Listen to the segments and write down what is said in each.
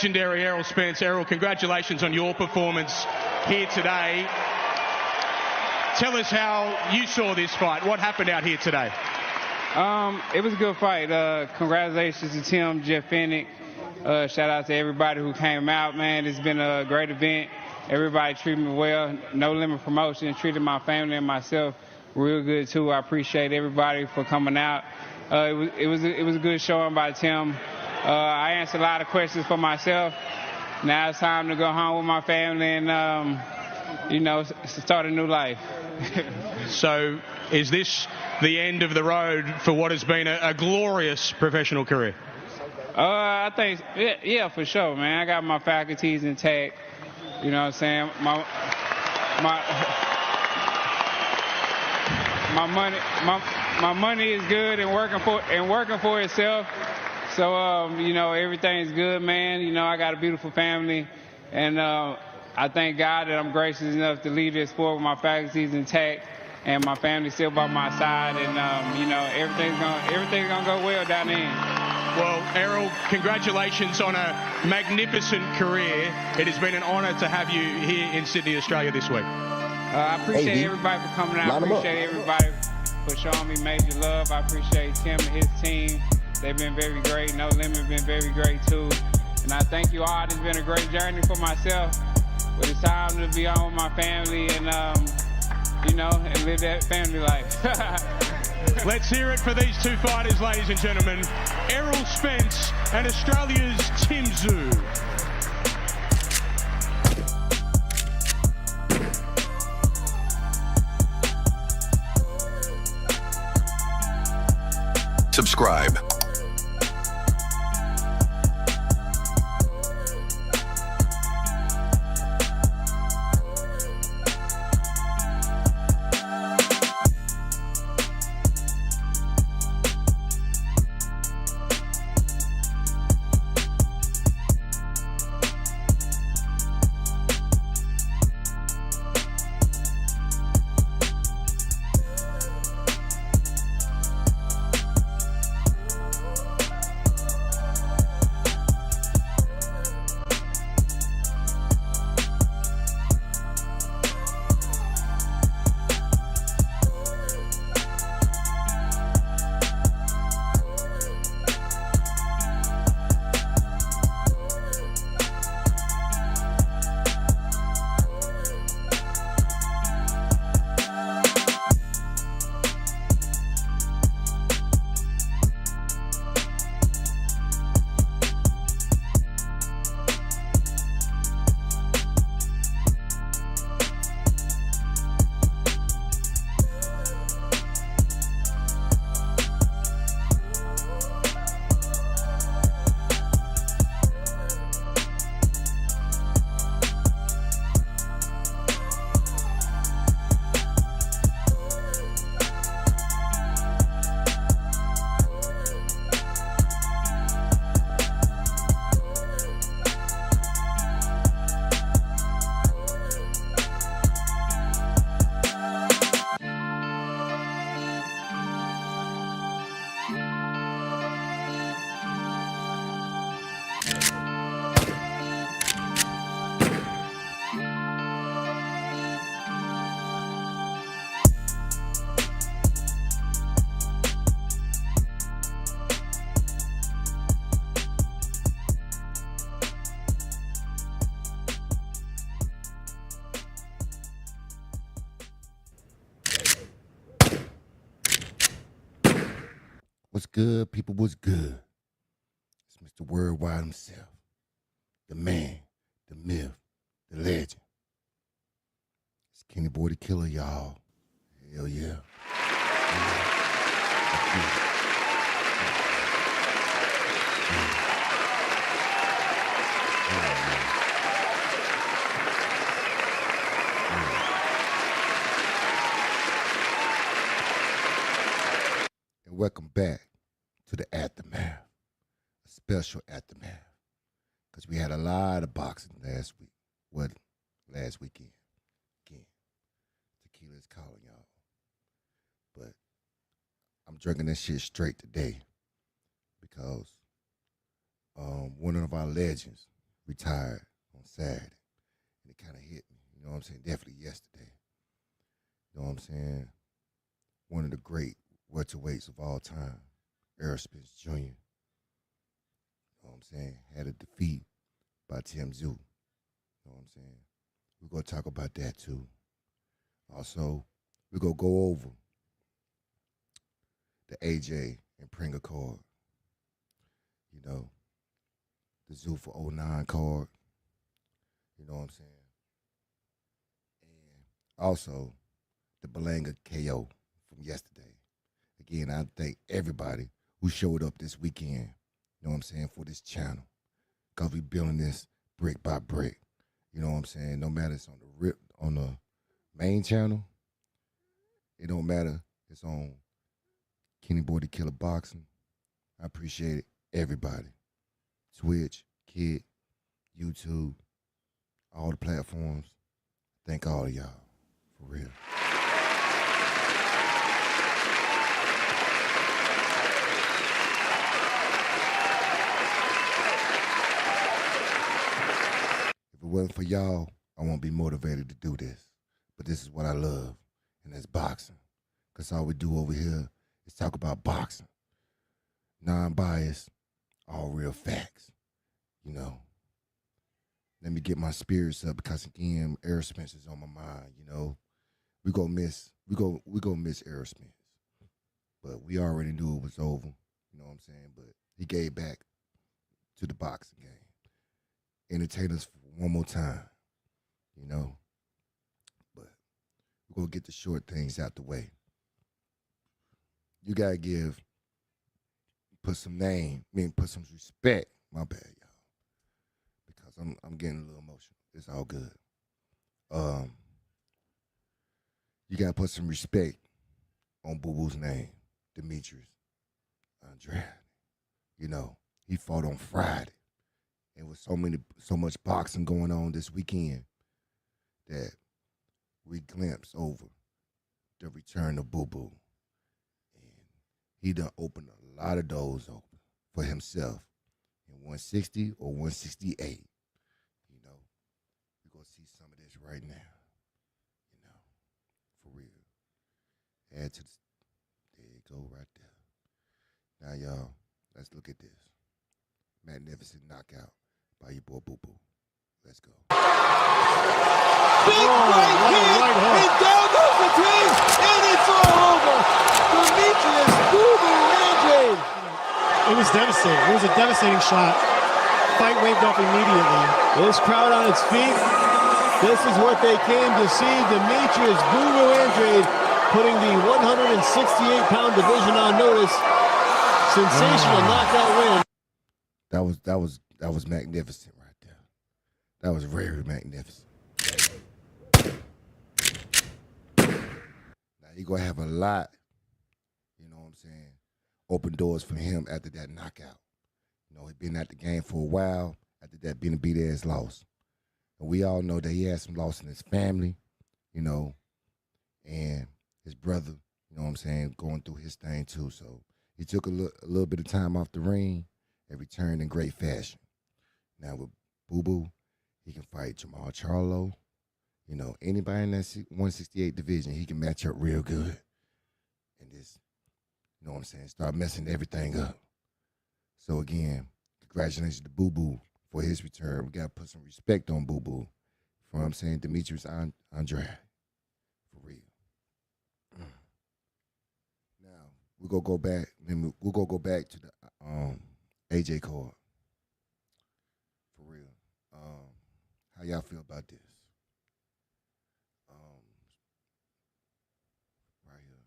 legendary Errol Spence. Errol, congratulations on your performance here today. Tell us how you saw this fight. What happened out here today? It was a good fight. Congratulations to Tim, Jeff Fennick. Shout out to everybody who came out, man. It's been a great event. Everybody treated me well. No Limit Promotion treated my family and myself real good too. I appreciate everybody for coming out. It was a good showing by Tim. I answered a lot of questions for myself. Now it's time to go home with my family and start a new life. So is this the end of the road for what has been a glorious professional career? I think, yeah, for sure, man. I got my faculties intact. You know what I'm saying? My money is good and working for itself. So everything's good, man. I got a beautiful family, and I thank God that I'm gracious enough to lead this sport with my faculties intact and my family still by my side, and everything's gonna go well down the end. Well, Errol, congratulations on a magnificent career. It has been an honour to have you here in Sydney, Australia this week. I appreciate everybody for coming out. I appreciate everybody for showing me major love. I appreciate Tim and his team. They've been very great. No Limit been very great too. And I thank you all. It's been a great journey for myself. But it's time to be on with my family and and live that family life. Let's hear it for these two fighters, ladies and gentlemen. Errol Spence and Australia's Tim Tszyu. Subscribe. What's good, people? What's good? It's Mr. Worldwide himself. The man, the myth, the legend. It's Kennyboythakilla, y'all. Hell yeah. And welcome back to the Aftermath, a special Aftermath, because we had a lot of boxing last week. What? Last weekend. Again, tequila is calling y'all. But I'm drinking this shit straight today because one of our legends, retired on Saturday. And it kind of hit me, you know what I'm saying? Definitely yesterday. You know what I'm saying? One of the great welterweights of all time, Errol Spence Jr. You know what I'm saying? Had a defeat by Tim Zoo. You know what I'm saying? We're going to talk about that too. Also, we're going to go over the AJ and Pringle card. You know, the Zoo for 09 card. You know what I'm saying? And also, the Berlanga KO from yesterday. Again, I thank everybody who showed up this weekend, you know what I'm saying, for this channel. Because we building this brick by brick. You know what I'm saying? No matter it's on the main channel, it don't matter. It's on Kennyboythakilla Boxing. I appreciate it. Everybody. Twitch, Kid, YouTube, all the platforms. Thank all of y'all. For real. If it wasn't for y'all, I won't be motivated to do this. But this is what I love, and that's boxing. Because all we do over here is talk about boxing. Non-biased, all real facts. You know. Let me get my spirits up because again, Errol Spence is on my mind, you know. We gonna miss Errol Spence. But we already knew it was over, you know what I'm saying? But he gave back to the boxing game. Entertain us one more time, you know. But we're gonna get the short things out the way. You gotta put some respect. My bad, y'all. Because I'm getting a little emotional. It's all good. You gotta put some respect on Boo Boo's name, Demetrius Andrade. You know, he fought on Friday. And with so much boxing going on this weekend that we glimpsed over the return of Boo Boo. And he done opened a lot of doors open for himself in 160 or 168. You know, we're going to see some of this right now. You know, for real. Add to the, there you go right there. Now, y'all, let's look at this. Magnificent knockout by your boy Boo Boo. Let's go. Big right hand, and down goes the team, and it's all over. Demetrius Boo Boo Andrade. It was devastating. It was a devastating shot. Fight waved off immediately. This crowd on its feet. This is what they came to see. Demetrius Boo Boo Andrade putting the 168-pound division on notice. Sensational knockout win. That was magnificent right there. That was very magnificent. Now you're gonna have a lot, you know what I'm saying, open doors for him after that knockout. You know, he's been at the game for a while after that being a beat-ass loss. And we all know that he had some loss in his family, you know, and his brother, you know what I'm saying, going through his thing too. So he took a little bit of time off the ring and returned in great fashion. Now with Boo Boo, he can fight Jamal Charlo. You know, anybody in that 168 division, he can match up real good. And just, you know what I'm saying, start messing everything up. So again, congratulations to Boo Boo for his return. We got to put some respect on Boo Boo. For what I'm saying, Demetrius Andrade. For real. Now, we're going to go back. We're going to go back to the AJ card. For real. How y'all feel about this? Right here.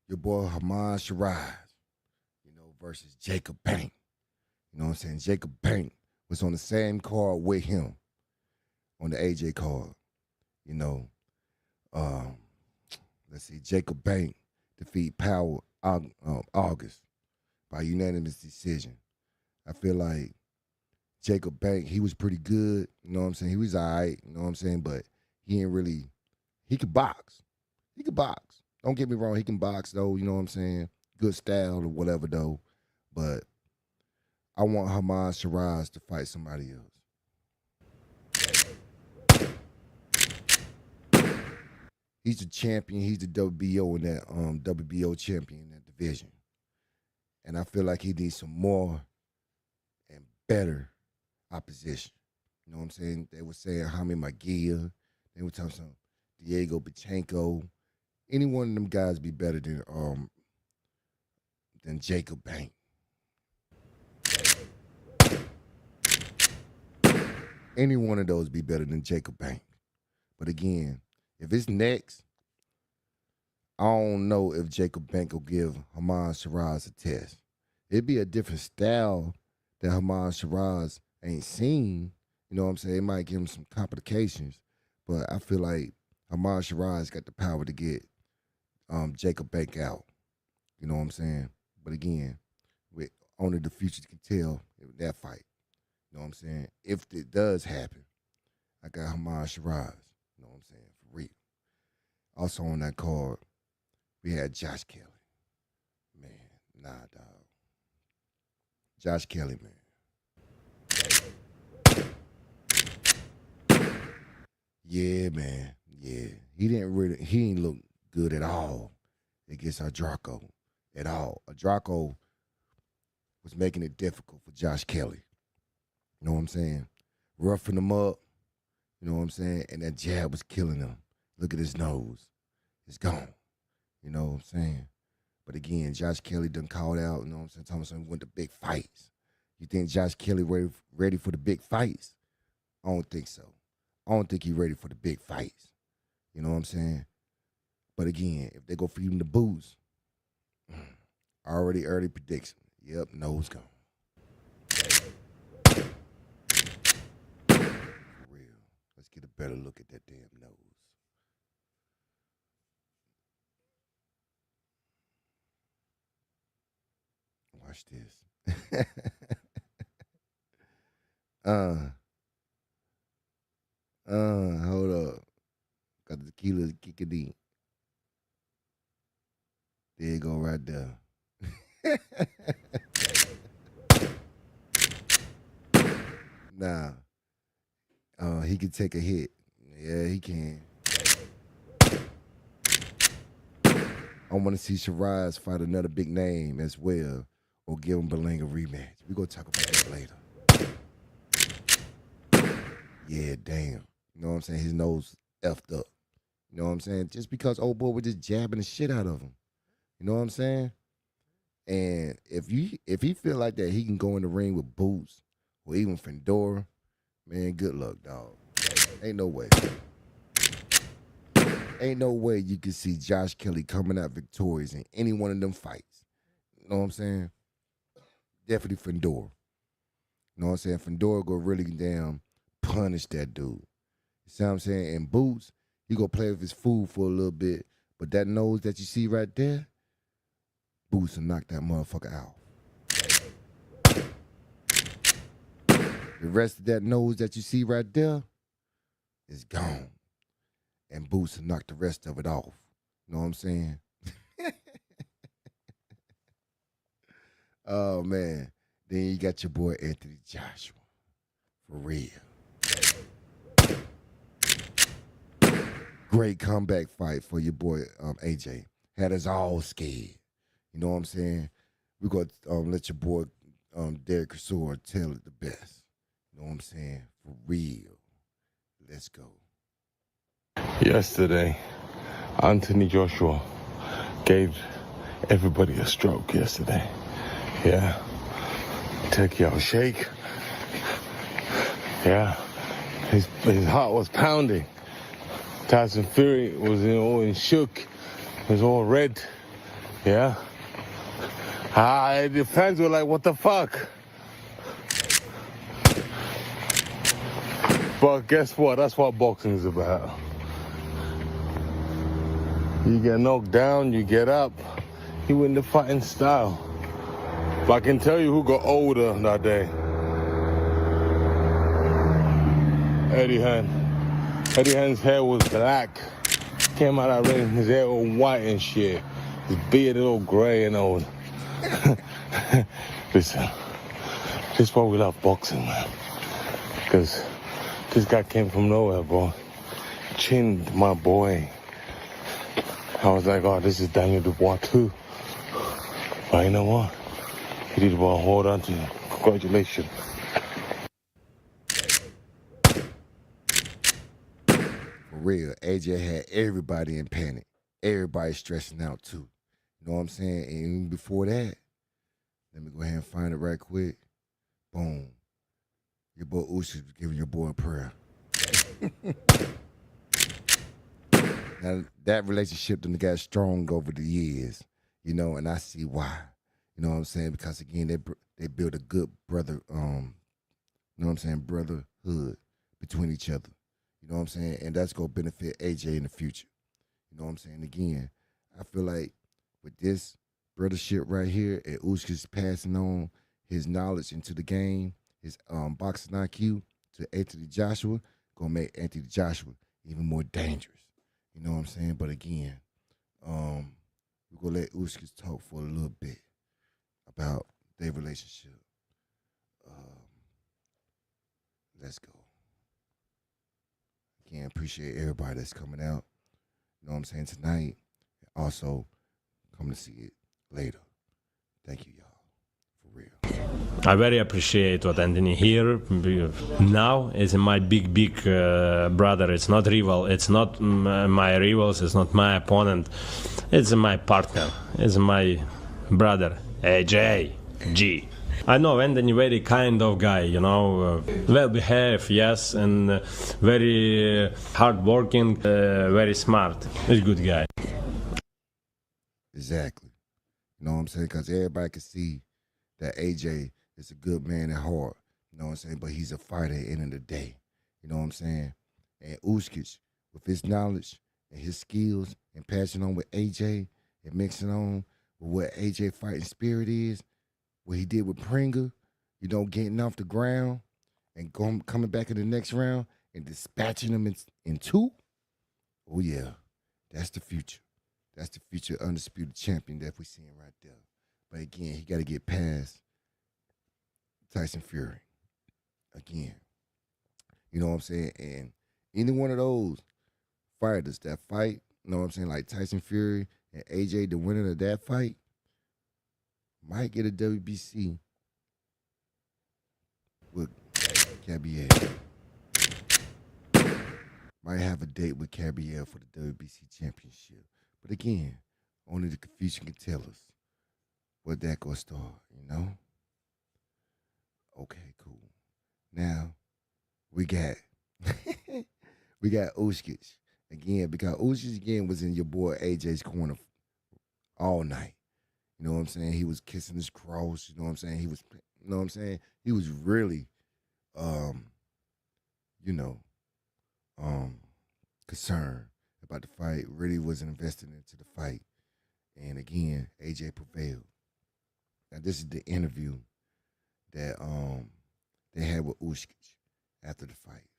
Your boy Hamad Shiraz, you know, versus Jacob Bank. You know what I'm saying? Jacob Bank was on the same card with him on the AJ card. You know, let's see, Jacob Bank defeat Powell August by unanimous decision. I feel like Jacob Bank, he was pretty good, you know what I'm saying? He was all right, you know what I'm saying? But he ain't really, he could box. He could box. Don't get me wrong, he can box though, you know what I'm saying? good style or whatever though. But I want Hamad Shiraz to fight somebody else. He's the champion. He's the WBO in that WBO champion in that division. And I feel like he needs some more and better opposition. You know what I'm saying? They were saying Jaime Maguire. They were talking some Diego Bichenko. Any one of them guys be better than Jacob Bank. Any one of those be better than Jacob Bank. But again, if it's next, I don't know if Jacob Bank will give Hamad Shiraz a test. It'd be a different style that Hamad Shiraz ain't seen. You know what I'm saying? It might give him some complications. But I feel like Hamad Shiraz got the power to get Jacob Bank out. You know what I'm saying? But again, with only the future can tell that fight. You know what I'm saying? If it does happen, I got Hamad Shiraz. You know what I'm saying? For real. Also on that card, we had Josh Kelly. Man, nah, dog. Josh Kelly, man. Yeah, man. Yeah. He didn't look good at all against Adraco. At all. Adraco was making it difficult for Josh Kelly. You know what I'm saying? Roughing him up. You know what I'm saying? And that jab was killing him. Look at his nose. It's gone. You know what I'm saying? But again, Josh Kelly done called out. You know what I'm saying? Thompson went to big fights. You think Josh Kelly ready for the big fights? I don't think so. I don't think he's ready for the big fights. You know what I'm saying? But again, if they go feed him the booze, already early prediction. Yep, nose gone. For real. Let's get a better look at that damn nose. Watch this. Hold up. Got the tequila kicking in. There you go right there. Nah. He can take a hit. Yeah, he can. I want to see Shiraz fight another big name as well, or give him Berlanga rematch. We're going to talk about that later. Yeah, damn. You know what I'm saying? His nose effed up. You know what I'm saying? Just because old boy was just jabbing the shit out of him. You know what I'm saying? And if he feel like that, he can go in the ring with Boots or even Fedor, man, good luck, dog. Ain't no way. Ain't no way you can see Josh Kelly coming out victorious in any one of them fights. You know what I'm saying? Definitely Fedor. You know what I'm saying? Fedor go really damn punish that dude. You see what I'm saying? And Boots, he go play with his food for a little bit, but that nose that you see right there, Boots will knock that motherfucker out. The rest of that nose that you see right there is gone. And Boots will knock the rest of it off. You know what I'm saying? Oh, man. Then you got your boy Anthony Joshua. For real. Great comeback fight for your boy AJ. Had us all scared. You know what I'm saying? We're going to let your boy Derek Chisora tell it the best. You know what I'm saying? For real. Let's go. Yesterday, Anthony Joshua gave everybody a stroke yesterday. Yeah. Tekiao shake. Yeah. His heart was pounding. Tyson Fury was all shook. He was all red. Yeah. The fans were like, what the fuck? But guess what? That's what boxing is about. You get knocked down, you get up. You win the fighting style. But I can tell you who got older that day. Eddie Hearn. Eddie Hearn's hair was black. Came out of that ring, his hair was white and shit. His beard is all gray and old. Listen, this is why we love boxing, man. Because this guy came from nowhere, bro. Chinned my boy. I was like, oh, this is Daniel Dubois too. But you know what? He did well. Hold on to you. Congratulations. For real, AJ had everybody in panic. Everybody stressing out too. You know what I'm saying? And even before that, let me go ahead and find it right quick. Boom. Your boy Usyk was giving your boy a prayer. Now, that relationship done got strong over the years, you know, and I see why. You know what I'm saying? Because, again, they built a good brother, you know what I'm saying, brotherhood between each other. You know what I'm saying? And that's going to benefit AJ in the future. You know what I'm saying? Again, I feel like with this brothership right here, and Usyk's passing on his knowledge into the game, his boxing IQ to Anthony Joshua, going to make Anthony Joshua even more dangerous. You know what I'm saying? But again, we're going to let Usyk talk for a little bit about their relationship. Let's go. Again, appreciate everybody that's coming out. You know what I'm saying, tonight. And also, come to see it later. Thank you, y'all. For real. I very appreciate what Anthony here now is my big brother. It's not rival. It's not my rivals. It's not my opponent. It's my partner. It's my brother, AJ G. I know Anthony very kind of guy, you know, well behaved, yes, and very hardworking, very smart. He's a good guy. Exactly. You know what I'm saying? Because everybody can see that AJ is a good man at heart. You know what I'm saying? But he's a fighter at the end of the day. You know what I'm saying? And Usyk, with his knowledge and his skills and passing on with AJ and mixing on with what AJ fighting spirit is, what he did with Pringa, you know, getting off the ground and coming back in the next round and dispatching him in two. Oh, yeah. That's the future. That's the future undisputed champion that we're seeing right there. But again, he got to get past Tyson Fury. Again. You know what I'm saying? And any one of those fighters that fight, you know what I'm saying, like Tyson Fury and AJ, the winner of that fight, might get a WBC with Cabier. Might have a date with Cabier for the WBC championship. But again, only the confusion can tell us what that gonna start, you know? Okay, cool. Now, we got Usyk. Again, because Usyk again was in your boy AJ's corner all night. You know what I'm saying? He was kissing his cross. You know what I'm saying? He was, you know what I'm saying? He was really, concerned about the fight. Really was invested into the fight. And again, AJ prevailed. Now this is the interview that they had with Usyk after the fight.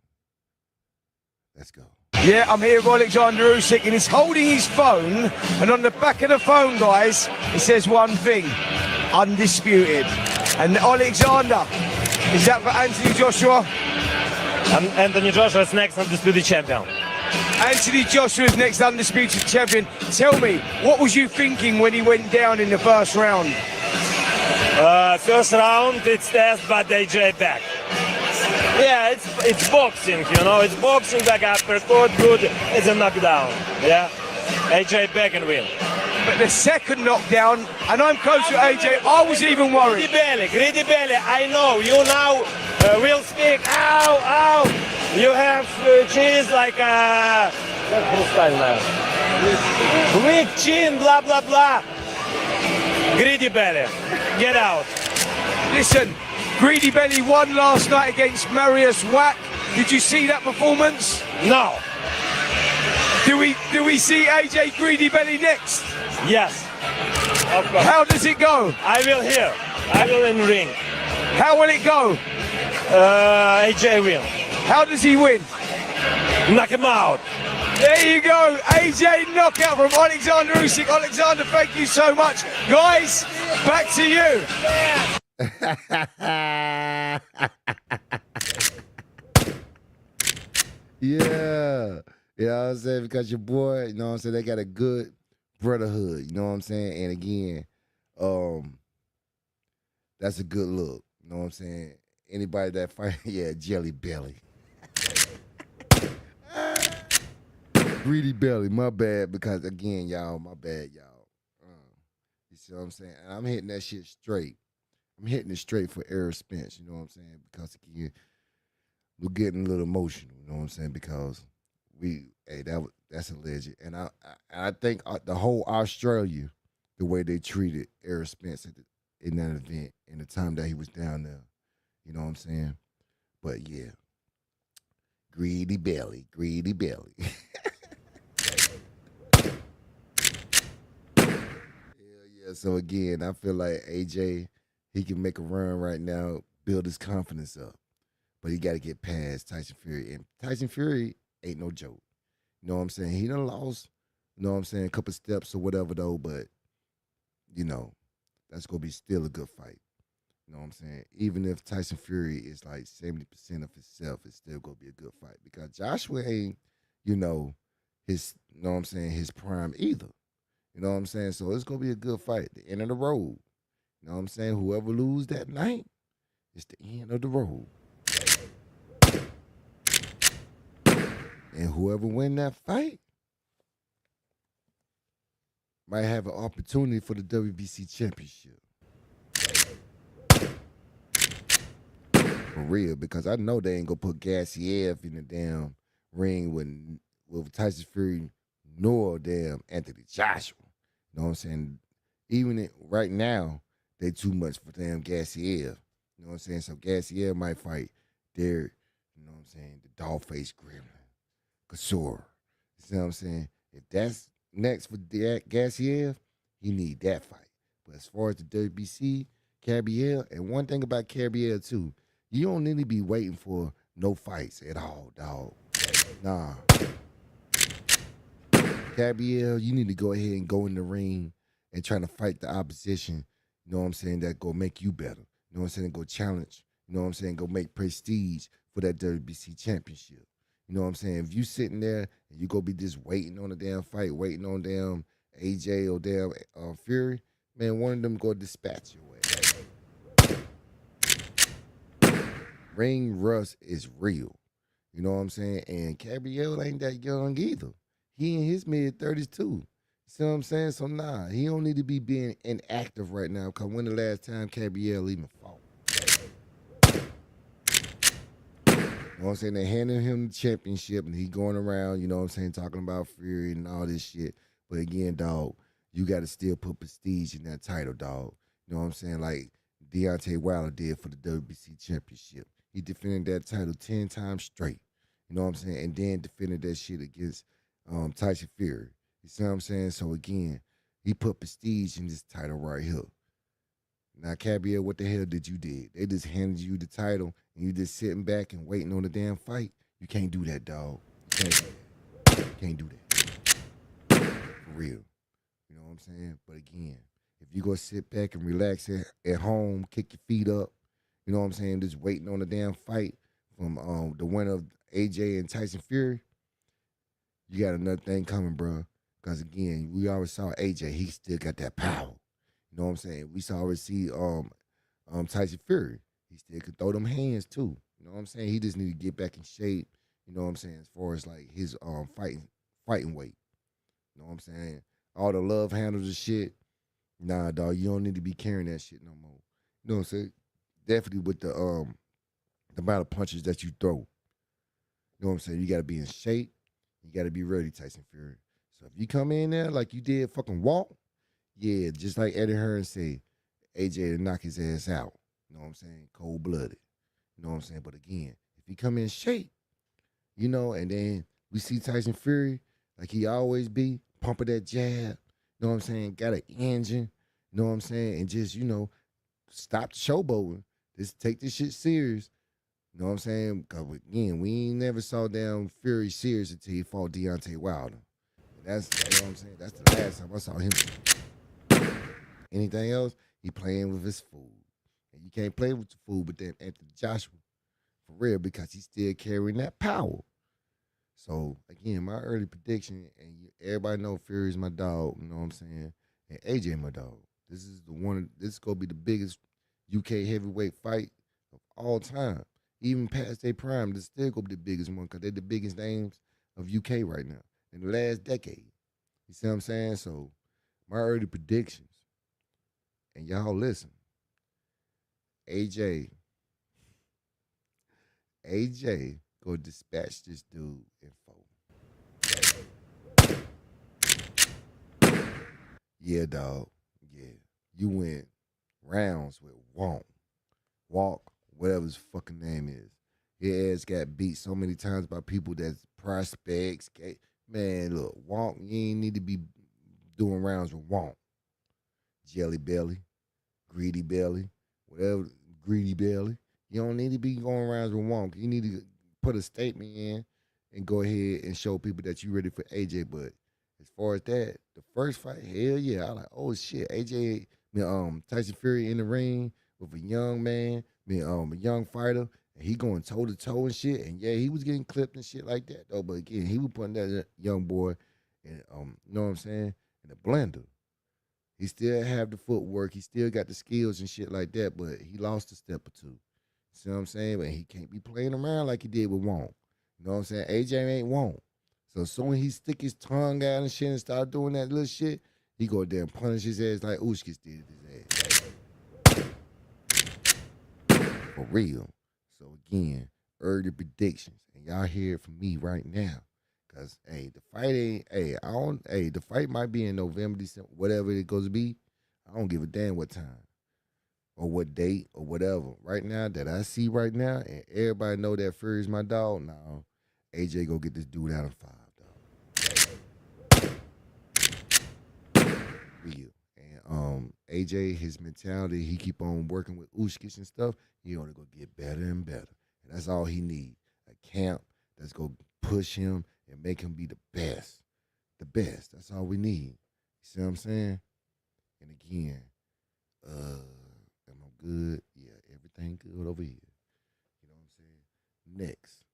Let's go. Yeah, I'm here with Alexander Usyk, and he's holding his phone, and on the back of the phone, guys, it says one thing: undisputed. And Alexander, is that for Anthony Joshua? Anthony Joshua is next undisputed champion. Anthony Joshua is next undisputed champion. Tell me, what was you thinking when he went down in the first round? First round, it's test, but AJ back. Yeah, it's boxing, you know, it's boxing, back uppercut, good, it's a knockdown, yeah? AJ back and win. But the second knockdown, and I'm close to AJ, I was even worried. Greedy belly, I know, you now will speak, ow, ow, you have cheese like weak chin, blah, blah, blah. Greedy belly, get out. Listen. Greedy Belly won last night against Marius Wack. Did you see that performance? No. Do we see AJ Greedy Belly next? Yes. Of course. How does it go? I will hear. I will in ring. How will it go? AJ will. How does he win? Knock him out. There you go, AJ knockout from Alexander Usyk. Alexander, thank you so much. Guys, back to you. Yeah. You know what I'm saying? Because your boy, you know what I'm saying, they got a good brotherhood, you know what I'm saying? And again, that's a good look. You know what I'm saying? Anybody that fight, yeah, Jelly Belly. Greedy Belly, my bad, because again, y'all, my bad, y'all. You see what I'm saying? And I'm hitting that shit straight. I'm hitting it straight for Errol Spence, you know what I'm saying? Because again, we're getting a little emotional, you know what I'm saying? Because that's a legend. And I think the whole Australia, the way they treated Errol Spence in that event, in the time that he was down there, you know what I'm saying? But yeah, greedy belly. Yeah. So again, I feel like AJ, he can make a run right now, build his confidence up. But he got to get past Tyson Fury. And Tyson Fury ain't no joke. You know what I'm saying? He done lost, you know what I'm saying, a couple steps or whatever though, but, you know, that's going to be still a good fight. You know what I'm saying? Even if Tyson Fury is like 70% of himself, it's still going to be a good fight. Because Joshua ain't, you know what I'm saying, his prime either. You know what I'm saying? So it's going to be a good fight. The end of the road. You know what I'm saying? Whoever lose that night, it's the end of the road. And whoever win that fight might have an opportunity for the WBC championship. For real, because I know they ain't gonna put Gassiev in the damn ring with Tyson Fury nor damn Anthony Joshua. You know what I'm saying? Even right now, they too much for damn Gassiev. You know what I'm saying? So Gassiev might fight Derek, you know what I'm saying, the dog-faced gremlin, Kasura. You see what I'm saying? If that's next for Gassiev, he need that fight. But as far as the WBC, Gabrielle, and one thing about Gabrielle too, you don't need to be waiting for no fights at all, dog. Nah. Gabrielle, you need to go ahead and go in the ring and try to fight the opposition, you know what I'm saying, that go make you better. You know what I'm saying? Go challenge, you know what I'm saying, go make prestige for that WBC championship. You know what I'm saying? If you sitting there and you go be just waiting on a damn fight, waiting on damn AJ or damn Fury, man, one of them go dispatch your ass. Ring rust is real. You know what I'm saying? And Gabrielle ain't that young either. He in his mid-30s too. You see what I'm saying? So nah, he don't need to be being inactive right now, because when the last time Gabrielle even fought? You know what I'm saying? They handed him the championship and he going around, you know what I'm saying, talking about Fury and all this shit. But again, dog, you got to still put prestige in that title, dog. You know what I'm saying? Like Deontay Wilder did for the WBC championship. He defended that title 10 times straight. You know what I'm saying? And then defended that shit against Tyson Fury. You see what I'm saying? So again, he put prestige in this title right here. Now, Gabrielle, what the hell did you do? They just handed you the title and you just sitting back and waiting on the damn fight. You can't do that, dog. You can't do that. For real. You know what I'm saying? But again, if you go sit back and relax at home, kick your feet up, you know what I'm saying, just waiting on the damn fight from the winner of AJ and Tyson Fury, you got another thing coming, bro. Because again, we always saw AJ, he still got that power. You know what I'm saying? We already see Tyson Fury. He still could throw them hands too. You know what I'm saying? He just need to get back in shape. You know what I'm saying? As far as like his fighting weight. You know what I'm saying? All the love handles and shit. Nah, dog, you don't need to be carrying that shit no more. You know what I'm saying? Definitely with the amount of punches that you throw. You know what I'm saying? You got to be in shape. You got to be ready, Tyson Fury. So if you come in there like you did fucking Walt, yeah, just like Eddie Hearn said, AJ to knock his ass out. You know what I'm saying? Cold-blooded. You know what I'm saying? But again, if he come in shape, you know, and then we see Tyson Fury like he always be, pumping that jab, you know what I'm saying? Got an engine, you know what I'm saying? And just, you know, stop the showboating. Just take this shit serious. You know what I'm saying? Because, again, we ain't never saw damn Fury serious until he fought Deontay Wilder. And that's, you know what I'm saying? That's the last time I saw him. Anything else, he playing with his food. And you can't play with your food, but then Anthony Joshua, for real, because he's still carrying that power. So, again, my early prediction, and everybody know Fury's my dog, you know what I'm saying? And AJ my dog. This is going to be the biggest UK heavyweight fight of all time. Even past their prime, this still going to be the biggest one because they're the biggest names of UK right now in the last decade. You see what I'm saying? So, my early predictions, and y'all listen, AJ go dispatch this dude in 4. Yeah, dog. Yeah. You went rounds with Walk, whatever his fucking name is. His ass got beat so many times by people that's prospects. Man, look, Walk, you ain't need to be doing rounds with Walk. Jelly belly, greedy belly, whatever, greedy belly. You don't need to be going rounds with Walk. You need to put a statement in and go ahead and show people that you're ready for AJ. But as far as that, the first fight, hell yeah, I like, oh shit, AJ, Tyson Fury in the ring with a young man, a young fighter, and he going toe to toe and shit. And yeah, he was getting clipped and shit like that though. But again, he was putting that young boy in, you know what I'm saying, in a blender. He still have the footwork, he still got the skills and shit like that, but he lost a step or two. See what I'm saying? But he can't be playing around like he did with Wong. You know what I'm saying? AJ ain't Wong. So soon he stick his tongue out and shit and start doing that little shit, he go there and punish his ass like Ushkis did his ass. For real. So again, early predictions. And y'all hear it from me right now. Cause the fight ain't, the fight might be in November, December, whatever it goes to be. I don't give a damn what time or what date or whatever. Right now, that I see right now, and everybody know that Fury's my dog, now AJ go get this dude out of 5, dog. Real. And AJ, his mentality, he keep on working with Ushkis and stuff, he only gonna get better and better. And that's all he need. A camp that's gonna push him and make him be the best. The best. That's all we need. You see what I'm saying? And again, am I good? Yeah, everything good over here. You know what I'm saying? Next.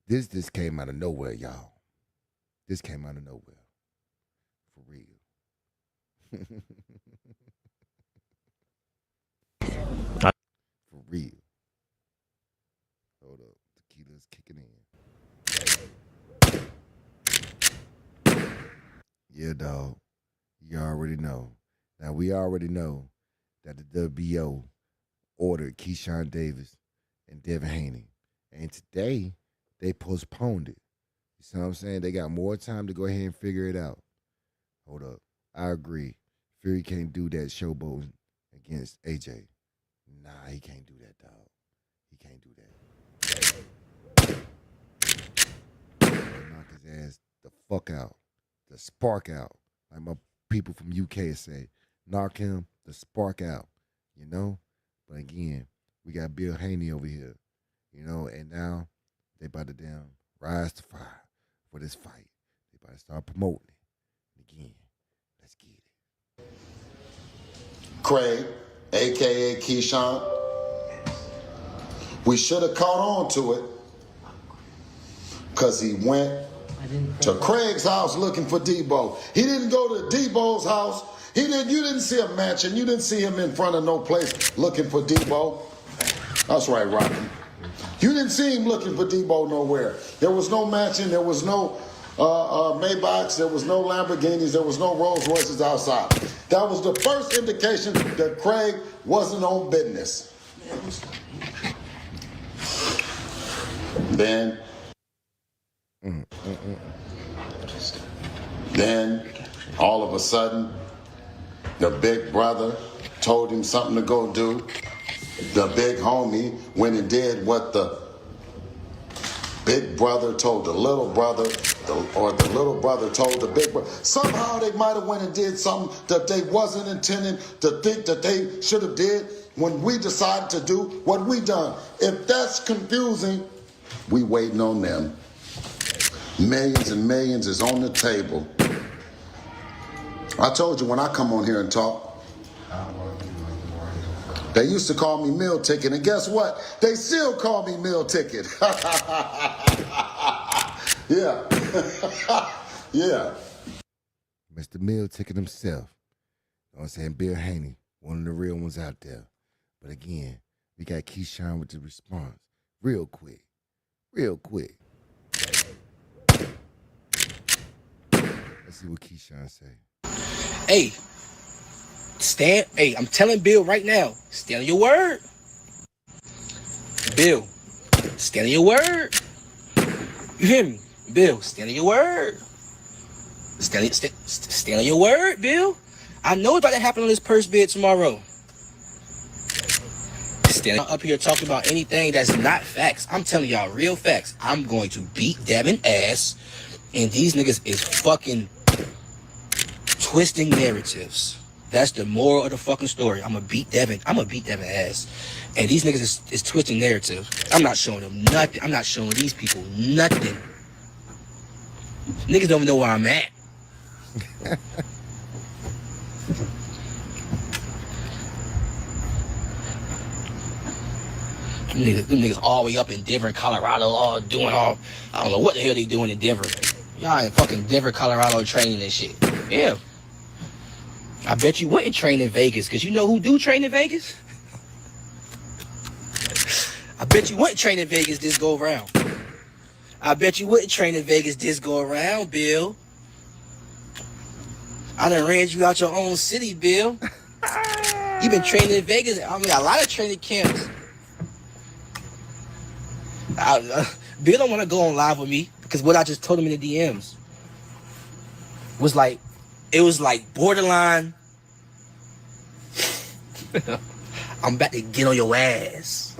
This just came out of nowhere, y'all. This came out of nowhere. For real. For real. Hold up. Tequila's kicking in. Yeah, dog. You already know. Now, we already know that the WBO ordered Keyshawn Davis and Devin Haney. And today, they postponed it. You see what I'm saying? They got more time to go ahead and figure it out. Hold up. I agree. Fury can't do that showboat against AJ. Nah, he can't do that, dog. He can't do that. Knock his ass the fuck out. The spark out. Like my people from UK say. Knock him the spark out. You know? But again, we got Bill Haney over here. You know, and now they about to damn rise to fire for this fight. They about to start promoting it. Again, let's get it. Craig, a.k.a. Keyshawn, we should have caught on to it because he went to Craig's house looking for Debo. He didn't go to Debo's house. You didn't see a mansion. You didn't see him in front of no place looking for Debo. That's right, Rocky. You didn't see him looking for Debo nowhere. There was no mansion. There was no Maybachs. There was no Lamborghinis. There was no Rolls Royces outside. That was the first indication that Craig wasn't on business. Then, all of a sudden, the big brother told him something to go do. The big homie went and did what the big brother told the little brother, or the little brother told the big brother. Somehow they might have went and did something that they wasn't intending to think that they should have did when we decided to do what we done. If that's confusing, we waiting on them. Millions and millions is on the table. I told you when I come on here and talk, they used to call me meal ticket, and guess what? They still call me meal ticket. Yeah. Yeah. Mr. Meal Ticket himself. You know what I'm saying? Bill Haney, one of the real ones out there. But again, we got Keyshawn with the response. Real quick. Real quick. Let's see what Keyshawn say. Hey, I'm telling Bill right now, stand on your word. Bill, stand on your word. You hear me? Bill, stand on your word. Stand on your word, Bill. I know it's about to happen on this purse bid tomorrow. Standing up here talking about anything that's not facts. I'm telling y'all real facts. I'm going to beat Devin ass, and these niggas is fucking twisting narratives. That's the moral of the fucking story. I'm gonna beat Devin ass. And these niggas is twisting narrative. I'm not showing them nothing. I'm not showing these people nothing. Niggas don't even know where I'm at. Them niggas all the way up in Denver, Colorado, all doing all, I don't know what the hell they doing in Denver. Y'all in fucking Denver, Colorado training and shit. Yeah. I bet you wouldn't train in Vegas, because you know who do train in Vegas? I bet you wouldn't train in Vegas this go around. I bet you wouldn't train in Vegas this go around, Bill. I done ran you out your own city, Bill. You been training in Vegas. I mean, a lot of training camps. Bill don't want to go on live with me because what I just told him in the DMs was like, it was like borderline. I'm about to get on your ass.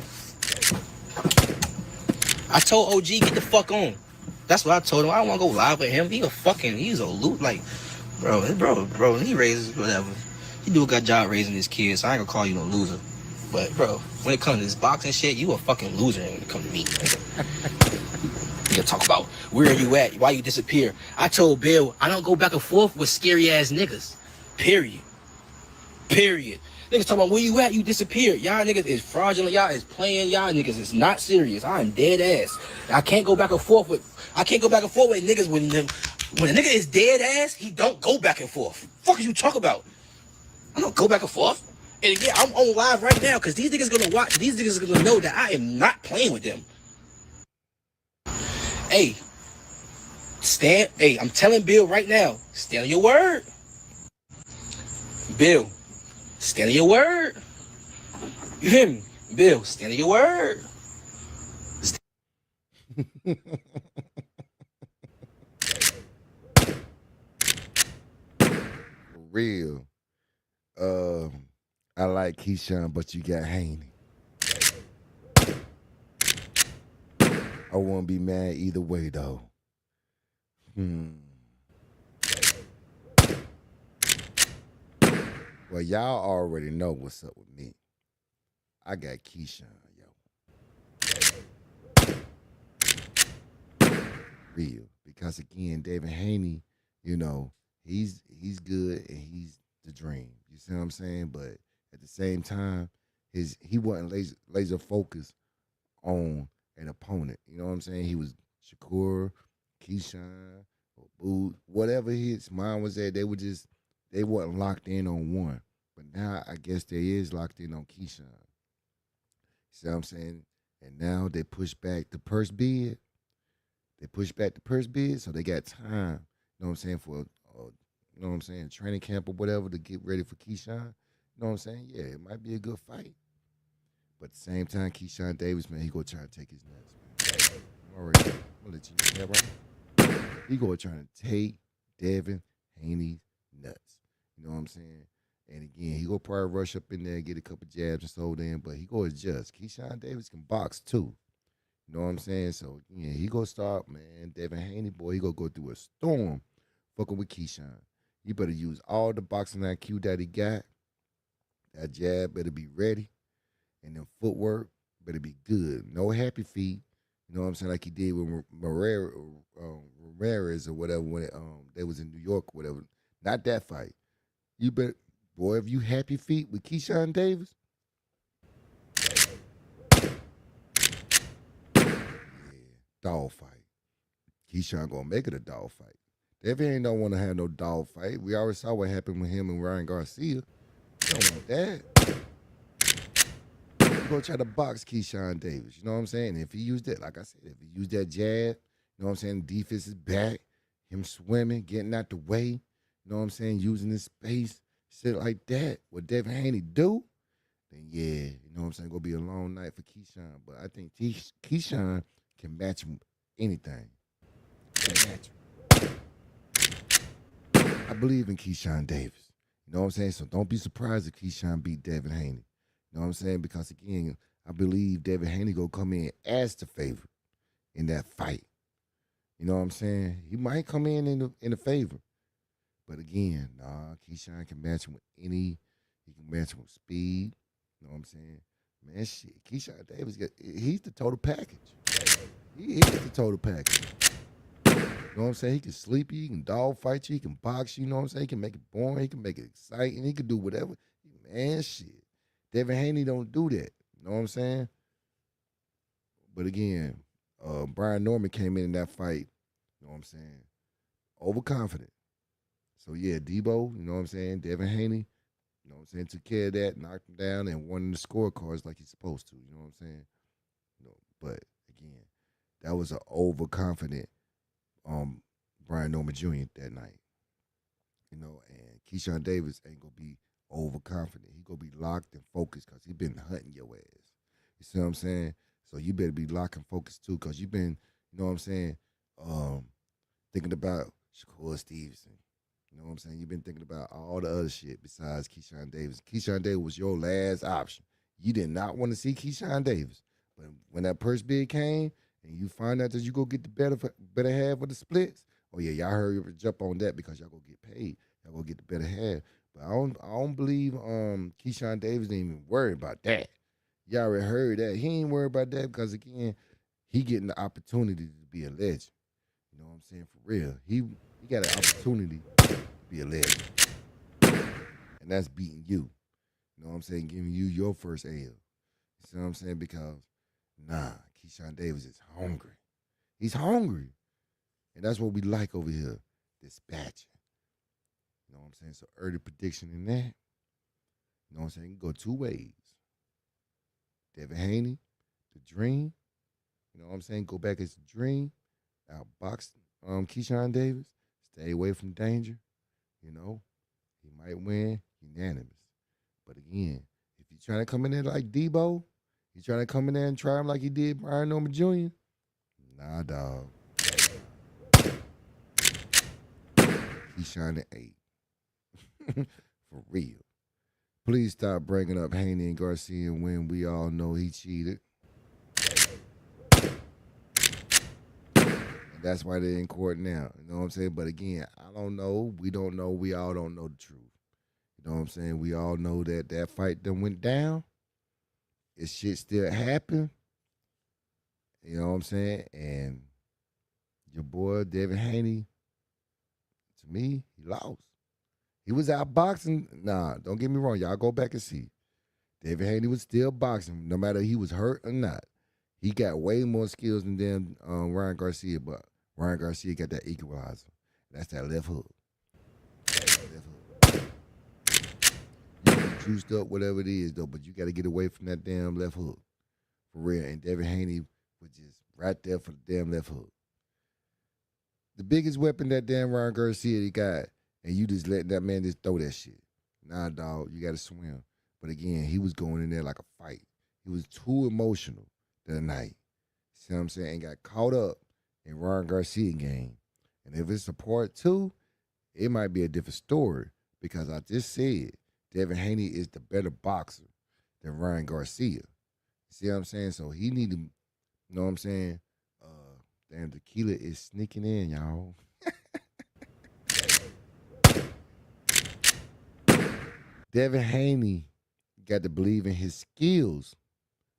I told OG, get the fuck on. That's what I told him. I don't want to go live with him. He's a loot. Like, bro, he raises whatever. He do a good job raising his kids, so I ain't gonna call you no loser. But, bro, when it comes to this boxing shit, you a fucking loser when it comes to me. You gonna talk about where are you at, why you disappear. I told Bill, I don't go back and forth with scary ass niggas. Period. Niggas talking about where you at, you disappeared. Y'all niggas is fraudulent, y'all is playing, y'all niggas is not serious. I'm dead ass. I can't go back and forth with niggas when a nigga is dead ass, he don't go back and forth. Fuck is you talk about? I don't go back and forth. And again, I'm on live right now because these niggas gonna watch. These niggas are gonna know that I am not playing with them. Hey, I'm telling Bill right now, stand on your word. Bill, stand on your word. You hear me? Bill, stand on your word. For real. I like Keyshawn, but you got Haney. I won't be mad either way, though. Well, y'all already know what's up with me. I got Keyshawn, yo. Real. Because, again, David Haney, you know, he's good and he's the dream. You see what I'm saying? But at the same time, he wasn't laser focused on an opponent. You know what I'm saying? He was Shakur, Keyshawn, Boot, whatever his mind was at, they wasn't locked in on one. But now I guess they is locked in on Keyshawn. You see what I'm saying? And now they push back the purse bid. So they got time, you know what I'm saying, for you know what I'm saying, training camp or whatever to get ready for Keyshawn. You know what I'm saying? Yeah, it might be a good fight. But at the same time, Keyshawn Davis, man, he gonna try to take his nuts, man. I'm gonna let you know that right. He gonna try to take Devin Haney's nuts. You know what I'm saying? And again, he gonna probably rush up in there and get a couple jabs and so then, but he gonna adjust. Keyshawn Davis can box too. You know what I'm saying? So, yeah, he gonna start, man. Devin Haney, boy, he gonna go through a storm fucking with Keyshawn. You better use all the boxing IQ that he got. That jab better be ready. And then footwork better be good. No happy feet. You know what I'm saying? Like he did with Ramirez or whatever when they was in New York or whatever. Not that fight. You bet, boy, if you happy feet with Keyshawn Davis, yeah, dog fight. Keyshawn gonna make it a dog fight. Devin ain't don't want to have no dog fight. We already saw what happened with him and Ryan Garcia. You don't want that. You gonna try to box Keyshawn Davis. You know what I'm saying? If he used that, like I said, if he used that jab, you know what I'm saying? Defense is back. Him swimming, getting out the way. You know what I'm saying? Using his space, shit like that. What Devin Haney do, then yeah, you know what I'm saying? Gonna be a long night for Keyshawn. But I think Keyshawn can match him anything. Can match him. I believe in Keyshawn Davis. You know what I'm saying? So don't be surprised if Keyshawn beat Devin Haney. You know what I'm saying? Because again, I believe Devin Haney gonna come in as the favorite in that fight. You know what I'm saying? He might come in the favor. But again, Keyshawn can match him with he can match him with speed. You know what I'm saying? Man, shit, Keyshawn Davis, he's the total package. He is the total package. You know what I'm saying? He can sleep you, he can dog fight you, he can box you, you know what I'm saying? He can make it boring, he can make it exciting, he can do whatever. Man, shit. Devin Haney don't do that. You know what I'm saying? But again, Brian Norman came in that fight, you know what I'm saying, overconfident. So yeah, Debo, you know what I'm saying, Devin Haney, you know what I'm saying, took care of that, knocked him down, and won the scorecards like he's supposed to, you know what I'm saying? But again, that was an overconfident Brian Norman Jr. that night. You know, and Keyshawn Davis ain't gonna be overconfident. He gonna be locked and focused because he been hunting your ass. You see what I'm saying? So you better be locked and focused too, because you've been, you know what I'm saying, thinking about Shakur Stevenson. You know what I'm saying? You've been thinking about all the other shit besides Keyshawn Davis. Keyshawn Davis was your last option. You did not want to see Keyshawn Davis. But when that purse bid came and you find out that you go get the better half of the splits, oh yeah, y'all hurry up and jump on that because y'all go get paid. Y'all go get the better half. But I don't believe Keyshawn Davis ain't even worried about that. Y'all already heard that. He ain't worried about that because again, he getting the opportunity to be a legend. You know what I'm saying? For real. He got an opportunity to be a legend. And that's beating you. You know what I'm saying? Giving you your first L. You see what I'm saying? Because Keyshawn Davis is hungry. He's hungry. And that's what we like over here. Dispatching. You know what I'm saying? So early prediction in that. You know what I'm saying? You can go two ways. Devin Haney, the dream. You know what I'm saying? Go back as the dream. Outbox Keyshawn Davis. Stay away from danger. You know, he might win unanimous. But again, if you're trying to come in there like Debo, you trying to come in there and try him like he did Brian Norman Jr., nah, dog. Keyshawn at 8. For real. Please stop bringing up Haney and Garcia when we all know he cheated. And that's why they're in court now. You know what I'm saying? But again, I don't know. We don't know. We all don't know the truth. You know what I'm saying? We all know that that fight done went down. This shit still happened. You know what I'm saying? And your boy, Devin Haney, to me, he lost. He was out boxing. Nah, don't get me wrong. Y'all go back and see. Devin Haney was still boxing, no matter he was hurt or not. He got way more skills than them Ryan Garcia, but Ryan Garcia got that equalizer. That's that left hook. You can be juiced up, whatever it is, though, but you got to get away from that damn left hook. For real. And Devin Haney was just right there for the damn left hook. The biggest weapon that damn Ryan Garcia got, and you just letting that man just throw that shit. Nah, dog, you got to swim. But again, he was going in there like a fight. He was too emotional that night. See what I'm saying? And got caught up in Ryan Garcia game. And if it's a part 2, it might be a different story because I just said Devin Haney is the better boxer than Ryan Garcia. See what I'm saying? So he need to You know what I'm saying? Damn, tequila is sneaking in, y'all. Devin Haney got to believe in his skills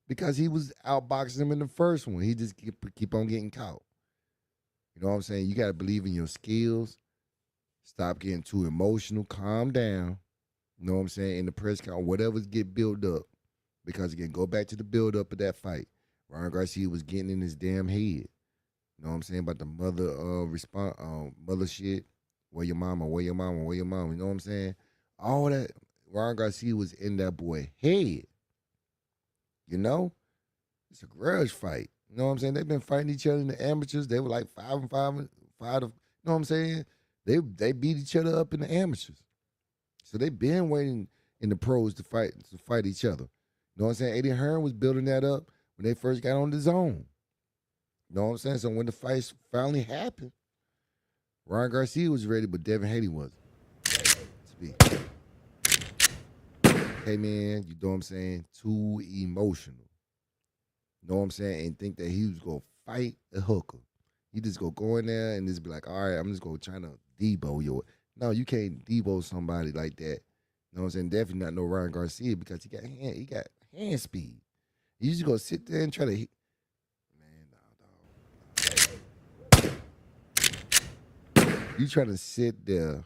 because he was outboxing him in the first one. He just keep on getting caught. You know what I'm saying? You got to believe in your skills. Stop getting too emotional. Calm down. You know what I'm saying? In the press conference, whatever's get built up. Because, again, go back to the build-up of that fight. Ryan Garcia was getting in his damn head. You know what I'm saying? About the mother shit. Where your mama, where your mama, where your mama. You know what I'm saying? All that. Ryan Garcia was in that boy head. You know? It's a grudge fight. You know what I'm saying? They've been fighting each other in the amateurs. They were like 5-5. You know what I'm saying? They beat each other up in the amateurs. So they've been waiting in the pros to fight each other. You know what I'm saying? Eddie Hearn was building that up when they first got on the zone. You know what I'm saying? So when the fights finally happened, Ryan Garcia was ready, but Devin Haney wasn't. Hey, man, you know what I'm saying? Too emotional. You know what I'm saying? And think that he was going to fight a hooker. He just go in there and just be like, all right, I'm just going to try to Debo your. No, you can't Debo somebody like that. You know what I'm saying? Definitely not no Ryan Garcia because he got hand speed. You just go sit there and try to hit. Man, no, dog. You try to sit there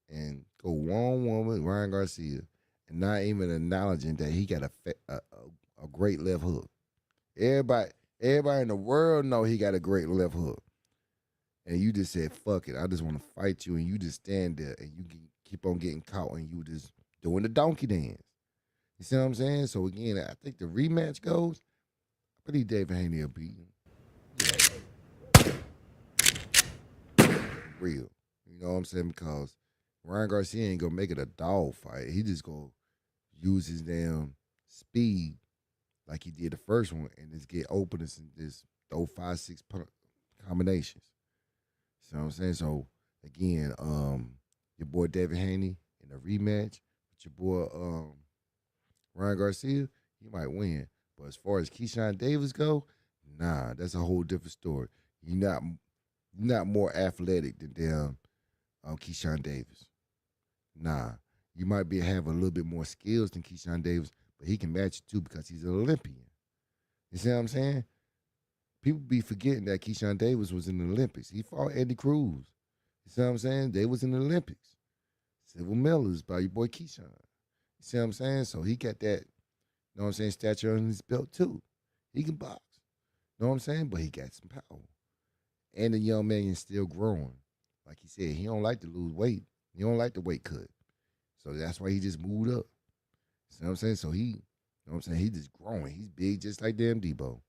and go one-on-one with Ryan Garcia and not even acknowledging that he got a great left hook. Everybody in the world know he got a great left hook. And you just said, fuck it, I just want to fight you. And you just stand there and you keep on getting caught and you just doing the donkey dance. You see what I'm saying? So, again, I think the rematch goes, I believe David Haney will beat him. Yeah. Real. You know what I'm saying? Because Ryan Garcia ain't going to make it a dog fight. He just going to use his damn speed like he did the first one and just get openers and just throw 5-6 combinations. You know what I'm saying? So, again, your boy David Haney in a rematch with your boy Ryan Garcia, he might win. But as far as Keyshawn Davis go, nah, that's a whole different story. You're not more athletic than damn Keyshawn Davis. Nah, you might have a little bit more skills than Keyshawn Davis, but he can match you too because he's an Olympian. You see what I'm saying? People be forgetting that Keyshawn Davis was in the Olympics. He fought Eddie Cruz. You see what I'm saying? They was in the Olympics. Civil Miller's by your boy Keyshawn. You see what I'm saying? So he got that, you know what I'm saying, stature on his belt too. He can box. You know what I'm saying? But he got some power. And the young man is still growing. Like he said, he don't like to lose weight. He don't like the weight cut. So that's why he just moved up. You know what I'm saying? So he, you know what I'm saying, he just growing. He's big just like damn Debo.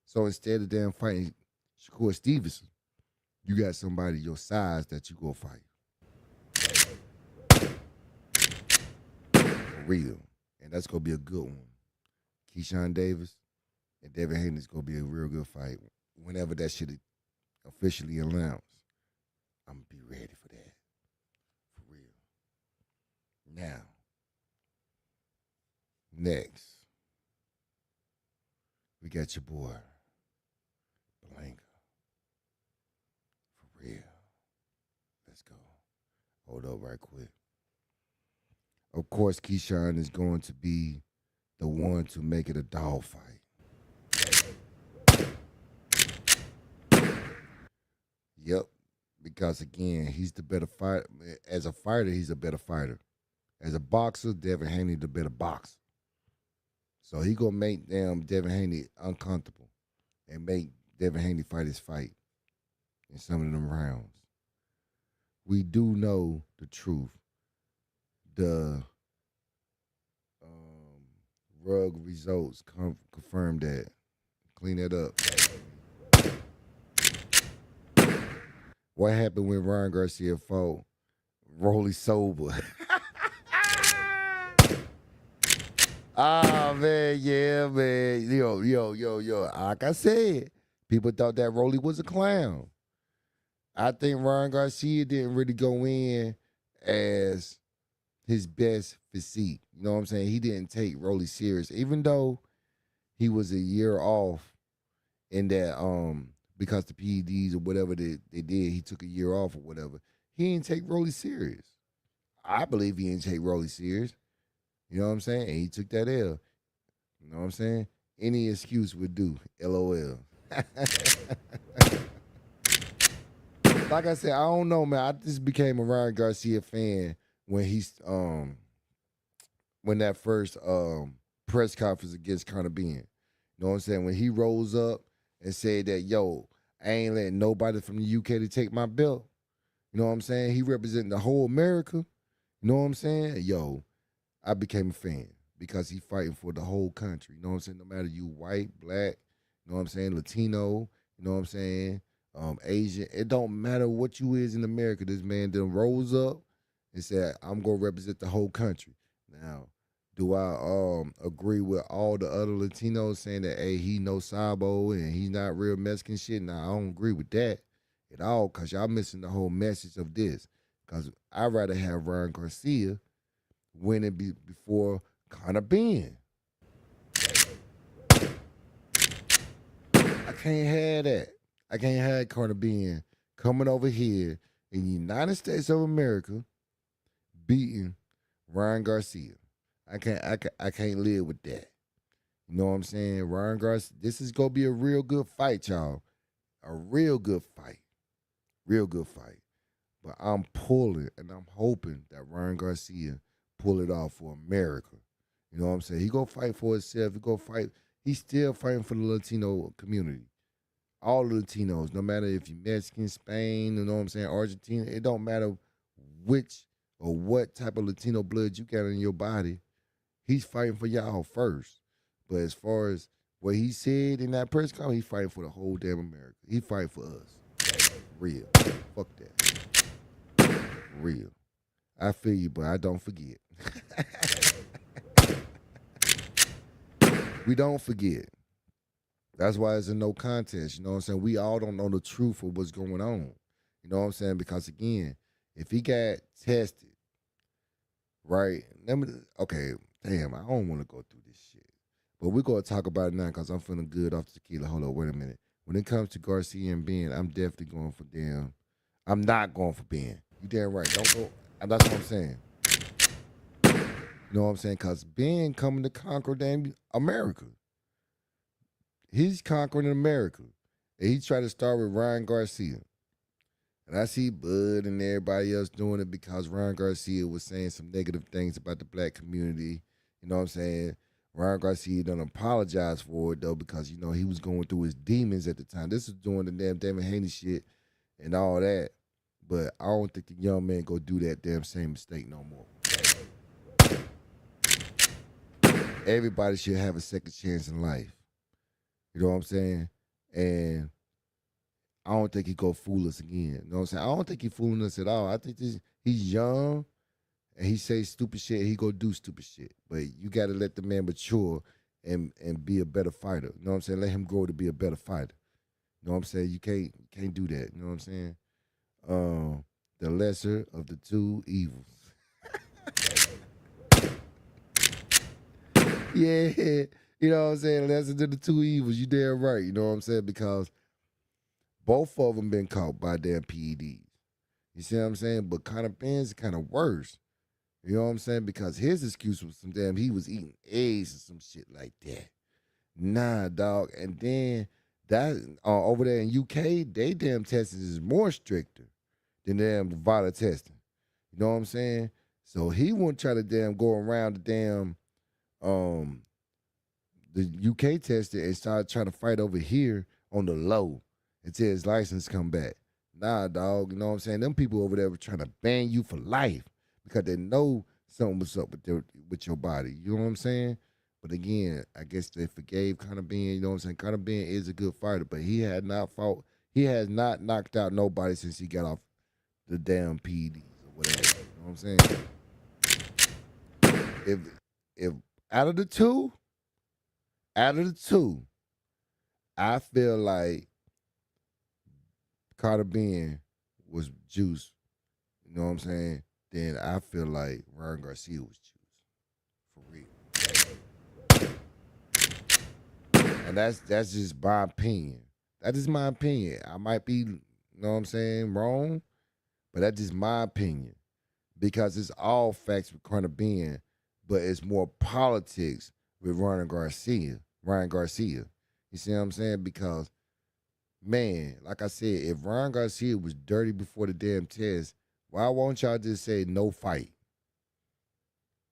So instead of damn fighting Shakur Stevenson, you got somebody your size that you go fight. For real. And that's going to be a good one. Keyshawn Davis and Devin Haney is going to be a real good fight. Whenever that shit is officially announced, I'm going to be ready for that. For real. Now, next, we got your boy, Berlanga. For real. Let's go. Hold up right quick. Of course, Keyshawn is going to be the one to make it a dog fight. Yep. Because, again, he's the better fighter. As a fighter, he's a better fighter. As a boxer, Devin Haney the better boxer. So he going to make Devin Haney uncomfortable and make Devin Haney fight his fight in some of them rounds. We do know the truth. The rug results confirm that. Clean that up. What happened when Ryan Garcia fought Rolly Sober? Ah, man, yeah, man. Yo. Like I said, people thought that Rolly was a clown. I think Ryan Garcia didn't really go in as his best physique. You know what I'm saying? He didn't take Rolly serious. Even though he was a year off in that because the PEDs or whatever they did, he took a year off or whatever. He didn't take Rolly serious. I believe he didn't take Rolly serious. You know what I'm saying? And he took that L. You know what I'm saying? Any excuse would do. LOL. Like I said, I don't know, man. I just became a Ryan Garcia fan when when that first press conference against Conor Benn. You know what I'm saying? When he rose up and said that, yo, I ain't letting nobody from the UK to take my belt. You know what I'm saying? He representing the whole America. You know what I'm saying? Yo, I became a fan because he fighting for the whole country. You know what I'm saying? No matter you white, black, you know what I'm saying, Latino, you know what I'm saying, Asian. It don't matter what you is in America. This man then rose up and said, I'm going to represent the whole country. Now, do I agree with all the other Latinos saying that, hey, he no Sabo and he's not real Mexican shit? Nah, I don't agree with that at all because y'all missing the whole message of this. Because I'd rather have Ryan Garcia winning before Conor Benn. I can't have that. I can't have Conor Benn coming over here in the United States of America beating Ryan Garcia. I can't live with that. You know what I'm saying? Ryan Garcia, this is gonna be a real good fight, y'all. A real good fight. Real good fight. But I'm pulling and I'm hoping that Ryan Garcia pull it off for America. You know what I'm saying? He gonna fight for himself. He gonna fight. He's still fighting for the Latino community. All the Latinos, no matter if you're Mexican, Spain, you know what I'm saying, Argentina, it don't matter which or what type of Latino blood you got in your body. He's fighting for y'all first. But as far as what he said in that press conference, he's fighting for the whole damn America. He fighting for us. Real. Fuck that. Real. I feel you, but I don't forget. We don't forget. That's why it's a no contest. You know what I'm saying? We all don't know the truth of what's going on. You know what I'm saying? Because again, if he got tested, right? Okay, damn, I don't want to go through this shit. But we're going to talk about it now because I'm feeling good off the tequila. Hold on, wait a minute. When it comes to Garcia and Ben, I'm definitely going for them. I'm not going for Ben. You damn right. Don't go. That's what I'm saying. You know what I'm saying? Because Ben coming to conquer damn America. He's conquering America. And he tried to start with Ryan Garcia. And I see Bud and everybody else doing it because Ryan Garcia was saying some negative things about the black community. You know what I'm saying? Ryan Garcia don't apologize for it, though, because, you know, he was going through his demons at the time. This was doing the damn Damon Haney shit and all that. But I don't think the young man go do that damn same mistake no more. Everybody should have a second chance in life. You know what I'm saying? And I don't think he go fool us again. You know what I'm saying? I don't think he fooling us at all. I think he's young and he say stupid shit and he go do stupid shit. But you got to let the man mature and be a better fighter. You know what I'm saying? Let him grow to be a better fighter. You know what I'm saying? You can't do that. You know what I'm saying? The lesser of the two evils. Yeah. You know what I'm saying? Lesser of the two evils. You damn right. You know what I'm saying? Because both of them been caught by damn PEDs. You see what I'm saying? But Conor Benn's kind of worse. You know what I'm saying? Because his excuse was some damn, he was eating eggs and some shit like that. Nah, dog. And then that over there in UK, they damn testing is more stricter than damn violent testing. You know what I'm saying? So he won't try to damn go around the damn the UK testing and start trying to fight over here on the low until his license come back. Nah, dog. You know what I'm saying? Them people over there were trying to ban you for life because they know something was up with your body. You know what I'm saying? But again, I guess they forgave Conor Benn. You know what I'm saying? Conor Benn is a good fighter, but he has not knocked out nobody since he got off the damn PEDs or whatever. You know what I'm saying? If out of the two, I feel like Conor Benn was juice. You know what I'm saying? Then I feel like Ryan Garcia was juice. For real. And that's just my opinion. That is my opinion. I might be, you know what I'm saying, wrong, but that's just my opinion. Because it's all facts with Conor Ben, but it's more politics with Ryan Garcia. You see what I'm saying? Because, man, like I said, if Ryan Garcia was dirty before the damn test, why won't y'all just say no fight?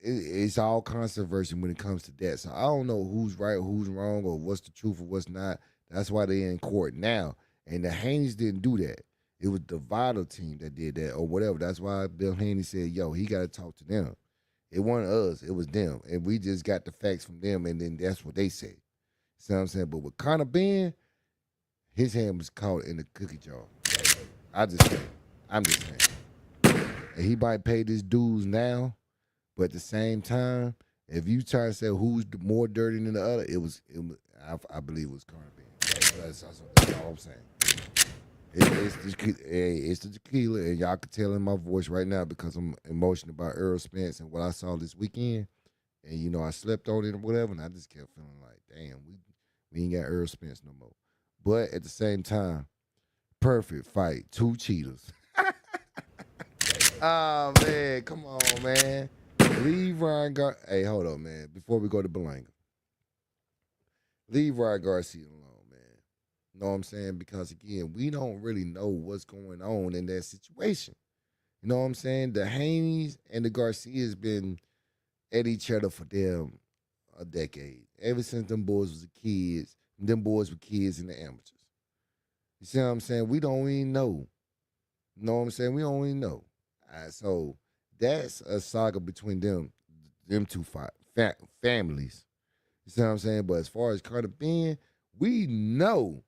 It's all controversy when it comes to that. So I don't know who's right, who's wrong, or what's the truth or what's not. That's why they're in court now. And the Haney's didn't do that. It was the Vital team that did that or whatever. That's why Bill Haney said, yo, he got to talk to them. It wasn't us. It was them. And we just got the facts from them, and then that's what they said. See what I'm saying? But with Conor Ben, his hand was caught in the cookie jar. I'm just saying. And he might pay his dues now, but at the same time, if you try to say who's more dirty than the other, I believe it was Conor Ben. That's all I'm saying. It's the tequila, and y'all can tell in my voice right now because I'm emotional about Errol Spence and what I saw this weekend. And, you know, I slept on it or whatever, and I just kept feeling like, damn, we ain't got Errol Spence no more. But at the same time, perfect fight. 2 cheaters. Oh, man, come on, man. Leave Ryan Garcia. Hey, hold on, man. Before we go to Berlanga. Leave Ryan Garcia alone. You know what I'm saying? Because, again, we don't really know what's going on in that situation. You know what I'm saying? The Haneys and the Garcias been at each other for damn a decade. Ever since them boys was kids, them boys were kids in the amateurs. You see what I'm saying? We don't even know. You know what I'm saying? We don't even know. So that's a saga between them two families. You see what I'm saying? But as far as Conor Ben, we know.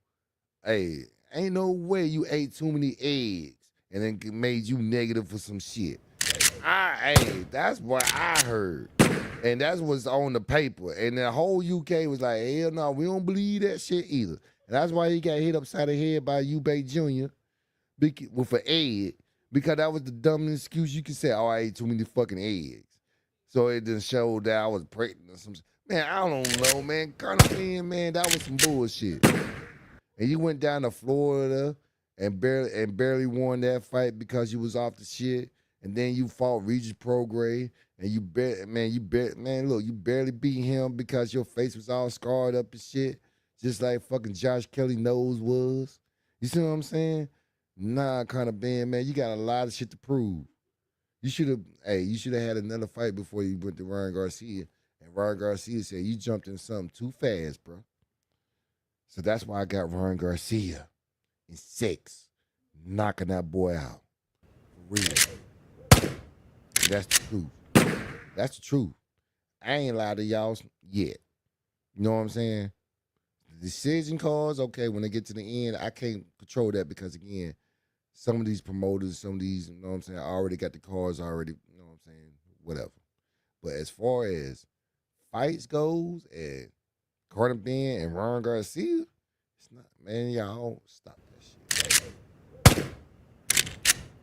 Hey, ain't no way you ate too many eggs and then made you negative for some shit. Hey, that's what I heard. And that's what's on the paper. And the whole UK was like, hell no, we don't believe that shit either. And that's why he got hit upside the head by Ube Jr. with an egg. Because that was the dumbest excuse you could say, oh, I ate too many fucking eggs. So it just showed that I was pregnant or some shit. Man, I don't know, man. Conor Ben, man, that was some bullshit. And you went down to Florida and barely won that fight because you was off the shit. And then you fought Regis Prograis, and you barely beat him because your face was all scarred up and shit, just like fucking Josh Kelly nose was. You see what I'm saying? Nah, Conor Ben, man, you got a lot of shit to prove. You should have had another fight before you went to Ryan Garcia. And Ryan Garcia said you jumped in something too fast, bro. So that's why I got Ryan Garcia in 6, knocking that boy out. For real. And that's the truth. That's the truth. I ain't lied to y'all yet. You know what I'm saying? The decision calls, okay, when they get to the end, I can't control that because, again, some of these promoters, some of these, you know what I'm saying, I already got the cards already, you know what I'm saying, whatever. But as far as fights goes and Conor Ben and Ryan Garcia, it's not, man, y'all stop that shit.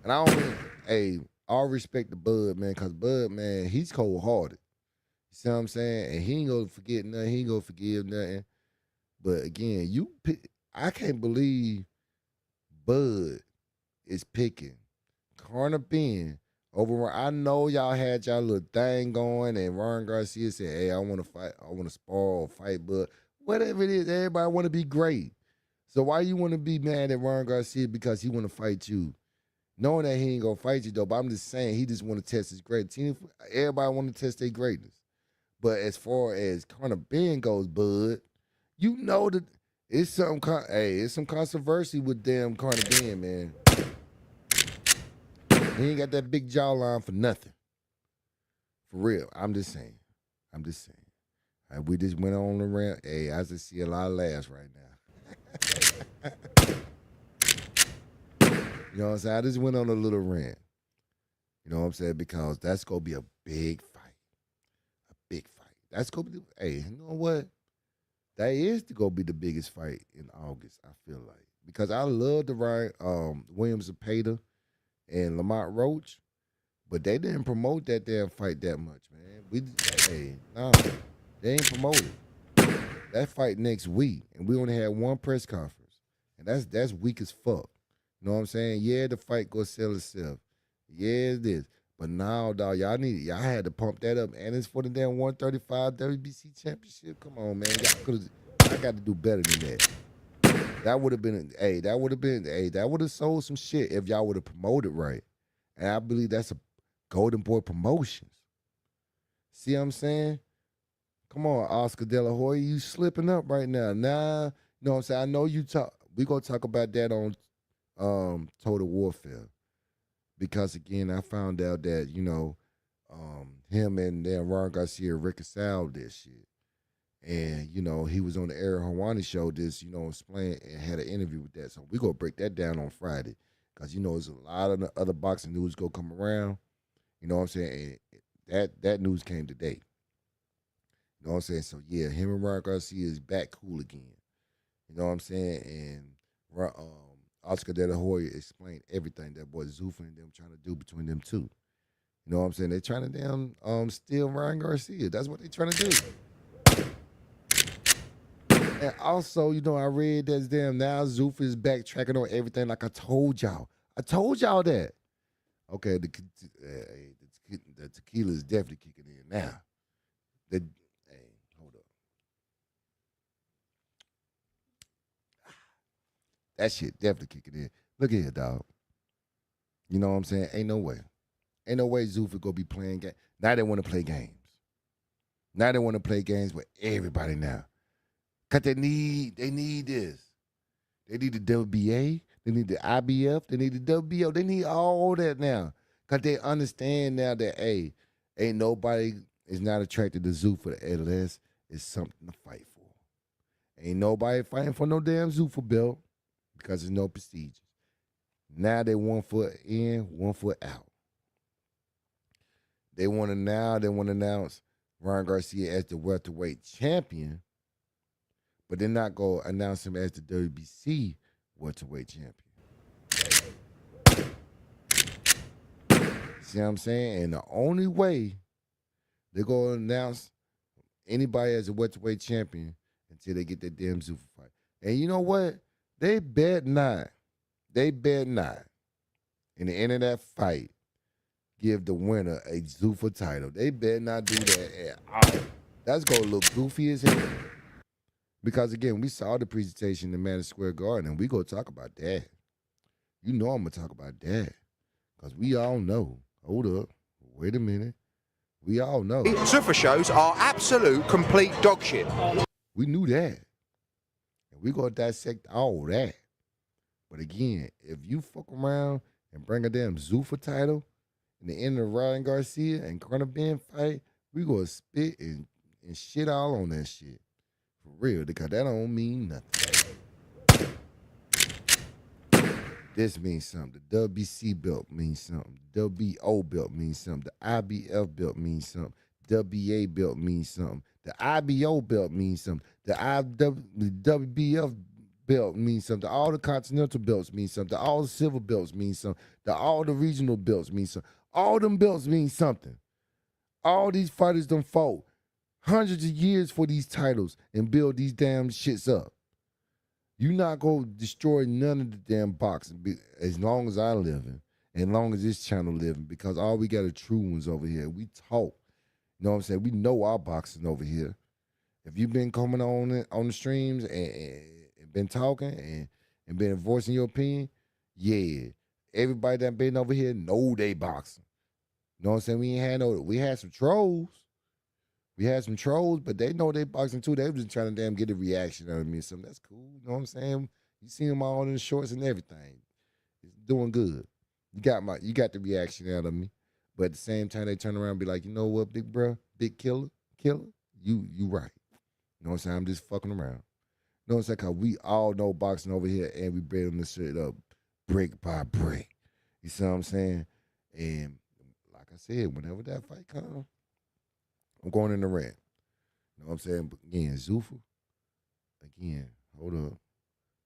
And I don't, all respect to Bud, man, because Bud, man, he's cold-hearted. You see what I'm saying? And he ain't gonna forget nothing. He ain't gonna forgive nothing. But again, I can't believe Bud is picking Conor Ben over. I know y'all had y'all little thing going, and Ryan Garcia said, "Hey, I want to fight. I want to spar or fight." But whatever it is, everybody want to be great. So why you want to be mad at Ryan Garcia because he want to fight you, knowing that he ain't gonna fight you though? But I'm just saying he just want to test his greatness. Everybody want to test their greatness. But as far as Conor Ben goes, Bud, you know that it's some it's some controversy with damn Conor Ben, man. He ain't got that big jawline for nothing. For real. I'm just saying. We just went on the rant. Hey, I just see a lot of laughs right now. You know what I'm saying? I just went on a little rant. You know what I'm saying? Because that's going to be a big fight. A big fight. That's going to be, you know what? That is going to be the biggest fight in August, I feel like. Because I love the Ryan Williams Zepeda and Lamont Roach, but they didn't promote that damn fight that much, man. They ain't promoted. that fight next week, and we only had one press conference, and that's weak as fuck. You know what I'm saying? Yeah, the fight gonna sell itself. Yeah, it is. But now, dog, y'all had to pump that up, and it's for the damn 135 WBC championship. Come on, man, I got to do better than that. That would have sold some shit if y'all would have promoted right. And I believe that's a Golden Boy Promotions. See what I'm saying? Come on, Oscar De La Hoya, you slipping up right now. Nah, you know what I'm saying? I know you talk. We gonna talk about that on Total Warfare. Because again, I found out that, him and then Ron Garcia reconciled this shit. And, he was on the Errol Hawani show, explain and had an interview with that. So we gonna break that down on Friday. Because, there's a lot of the other boxing news gonna come around. You know what I'm saying? And that news came today. You know what I'm saying? So yeah, him and Ron Garcia is back cool again. You know what I'm saying? And Oscar De La Hoya explained everything that boy Zuffa and them trying to do between them two. You know what I'm saying? They're trying to damn steal Ryan Garcia. That's what they're trying to do. And also, I read that damn now Zuffa is backtracking on everything like I told y'all. I told y'all that. Okay, the tequila is definitely kicking in now. Hold up. That shit definitely kicking in. Look here, dog. You know what I'm saying? Ain't no way. Ain't no way Zuffa gonna be playing games. Now they want to play games. Now they want to play games with everybody now. Cause they need this. They need the WBA. They need the IBF. They need the WBO. They need all that now. Cause they understand now that ain't nobody is not attracted to Zuffa unless it's something to fight for. Ain't nobody fighting for no damn Zuffa belt because there's no procedures. Now they 1 foot in, 1 foot out. They want to announce Ryan Garcia as the welterweight champion, but they're not going to announce him as the WBC welterweight champion. See what I'm saying? And the only way they're going to announce anybody as a welterweight champion until they get that damn Zuffa fight. And you know what? They bet not. In the end of that fight, give the winner a Zuffa title. They better not do that at all. That's going to look goofy as hell. Because, again, we saw the presentation in Madison Square Garden, and we going to talk about that. You know I'm going to talk about that. Because we all know. Hold up. Wait a minute. We all know. Zuffa shows are absolute complete dog shit. We knew that. And we going to dissect all that. But, again, if you fuck around and bring a damn Zuffa title in the end of Ryan Garcia and Conor Ben fight, we going to spit and shit all on that shit. For real, because that don't mean nothing. This means something. The WBC belt means something. The WBO belt means something. The IBF belt means something. The WBA belt means something. The IBO belt means something. The WBF belt means something. All the continental belts mean something. All the silver belts mean something. All the regional belts mean something. All them belts mean something. All these fighters done fought hundreds of years for these titles and build these damn shits up. You not going to destroy none of the damn boxing as long as I living and as long as this channel living, because all we got are true ones over here. We talk. You know what I'm saying? We know our boxing over here. If you've been coming on the streams and been talking and been voicing your opinion, yeah, everybody that been over here know they boxing. You know what I'm saying? We had some trolls. We had some trolls, but they know they boxing too. They was just trying to damn get a reaction out of me. Something that's cool. You know what I'm saying? You see them all in the shorts and everything. It's doing good. You got the reaction out of me. But at the same time, they turn around and be like, you know what, big bro, big killer, you right. You know what I'm saying? I'm just fucking around. You know what I'm saying? Because we all know boxing over here, and we building this shit up brick by brick. You see what I'm saying? And like I said, whenever that fight comes, I'm going in the ring. You know what I'm saying? But again, Zuffa, again, hold up.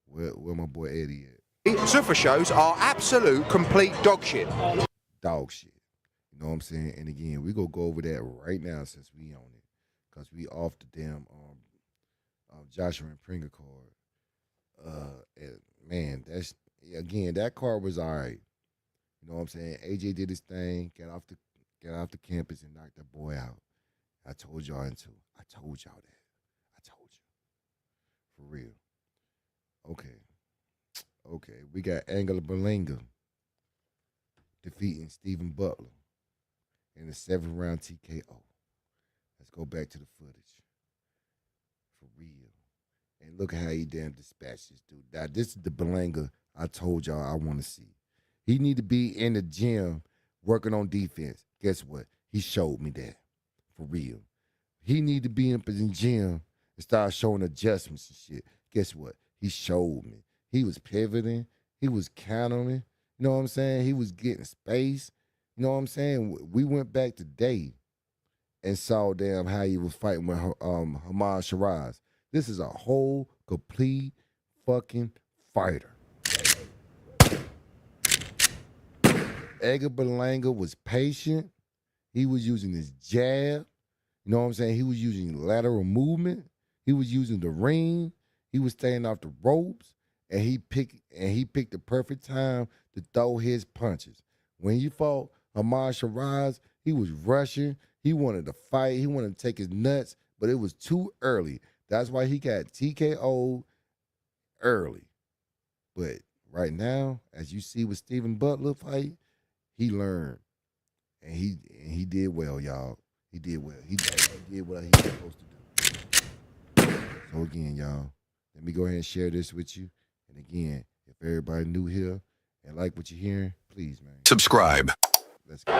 Where my boy Eddie at? Zuffa shows are absolute complete dog shit. Dog shit. You know what I'm saying? And again, we gonna go over that right now since we on it. Because we off the damn Joshua and Pringle card. And man, that card was all right. You know what I'm saying? AJ did his thing, got off the campus and knocked that boy out. I told y'all into. I told y'all that. I told you. For real. Okay. We got Angela Berlanga defeating Stephen Butler in the 7th round TKO. Let's go back to the footage. For real. And look at how he damn dispatched this dude. Now, this is the Berlanga I told y'all I want to see. He need to be in the gym working on defense. Guess what? He showed me that. For real. He need to be in the gym and start showing adjustments and shit. Guess what? He showed me. He was pivoting. He was countering. You know what I'm saying? He was getting space. You know what I'm saying? We went back today and saw damn how he was fighting with Hamad Shiraz. This is a whole complete fucking fighter. Edgar Berlanga was patient. He was using his jab. You know what I'm saying? He was using lateral movement. He was using the ring. He was staying off the ropes. And he picked the perfect time to throw his punches. When he fought Hamad Shiraz, he was rushing. He wanted to fight. He wanted to take his nuts, but it was too early. That's why he got TKO'd early. But right now, as you see with Stephen Butler fight, he learned. And he did well, y'all. He did well. He did what he was supposed to do. So again, y'all, let me go ahead and share this with you. And again, if everybody new here and like what you're hearing, please, man. Subscribe. Let's go. See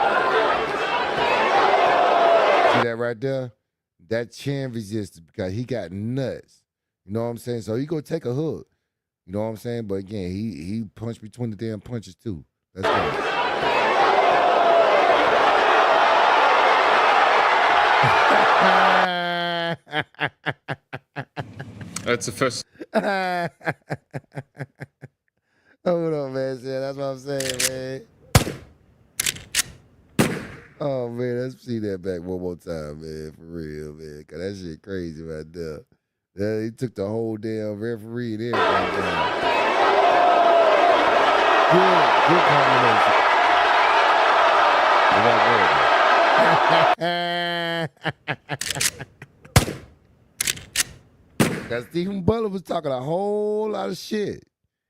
that right there? That chin resistance because he got nuts. You know what I'm saying? So he go take a hook. You know what I'm saying? But again, he punched between the damn punches too. Let's go. That's the first. Hold on, man. That's what I'm saying, man. Oh, man. Let's see that back one more time, man. For real, man. Because that shit crazy right there. Yeah, he took the whole damn referee and everything down. Good combination. Because Stephen Butler was talking a whole lot of shit.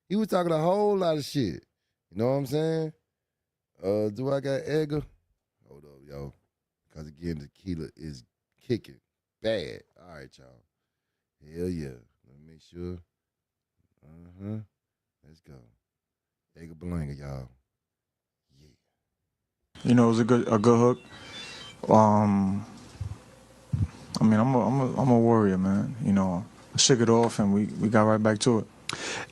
He was talking a whole lot of shit. You know what I'm saying? Do I got Edgar? Hold up, yo. Because again, Tequila is kicking bad. All right, y'all. Hell yeah. Let me make sure. Let's go. Edgar Berlanga, y'all. You know, it was a good hook. I mean, I'm a warrior, man. You know, I shook it off and we got right back to it.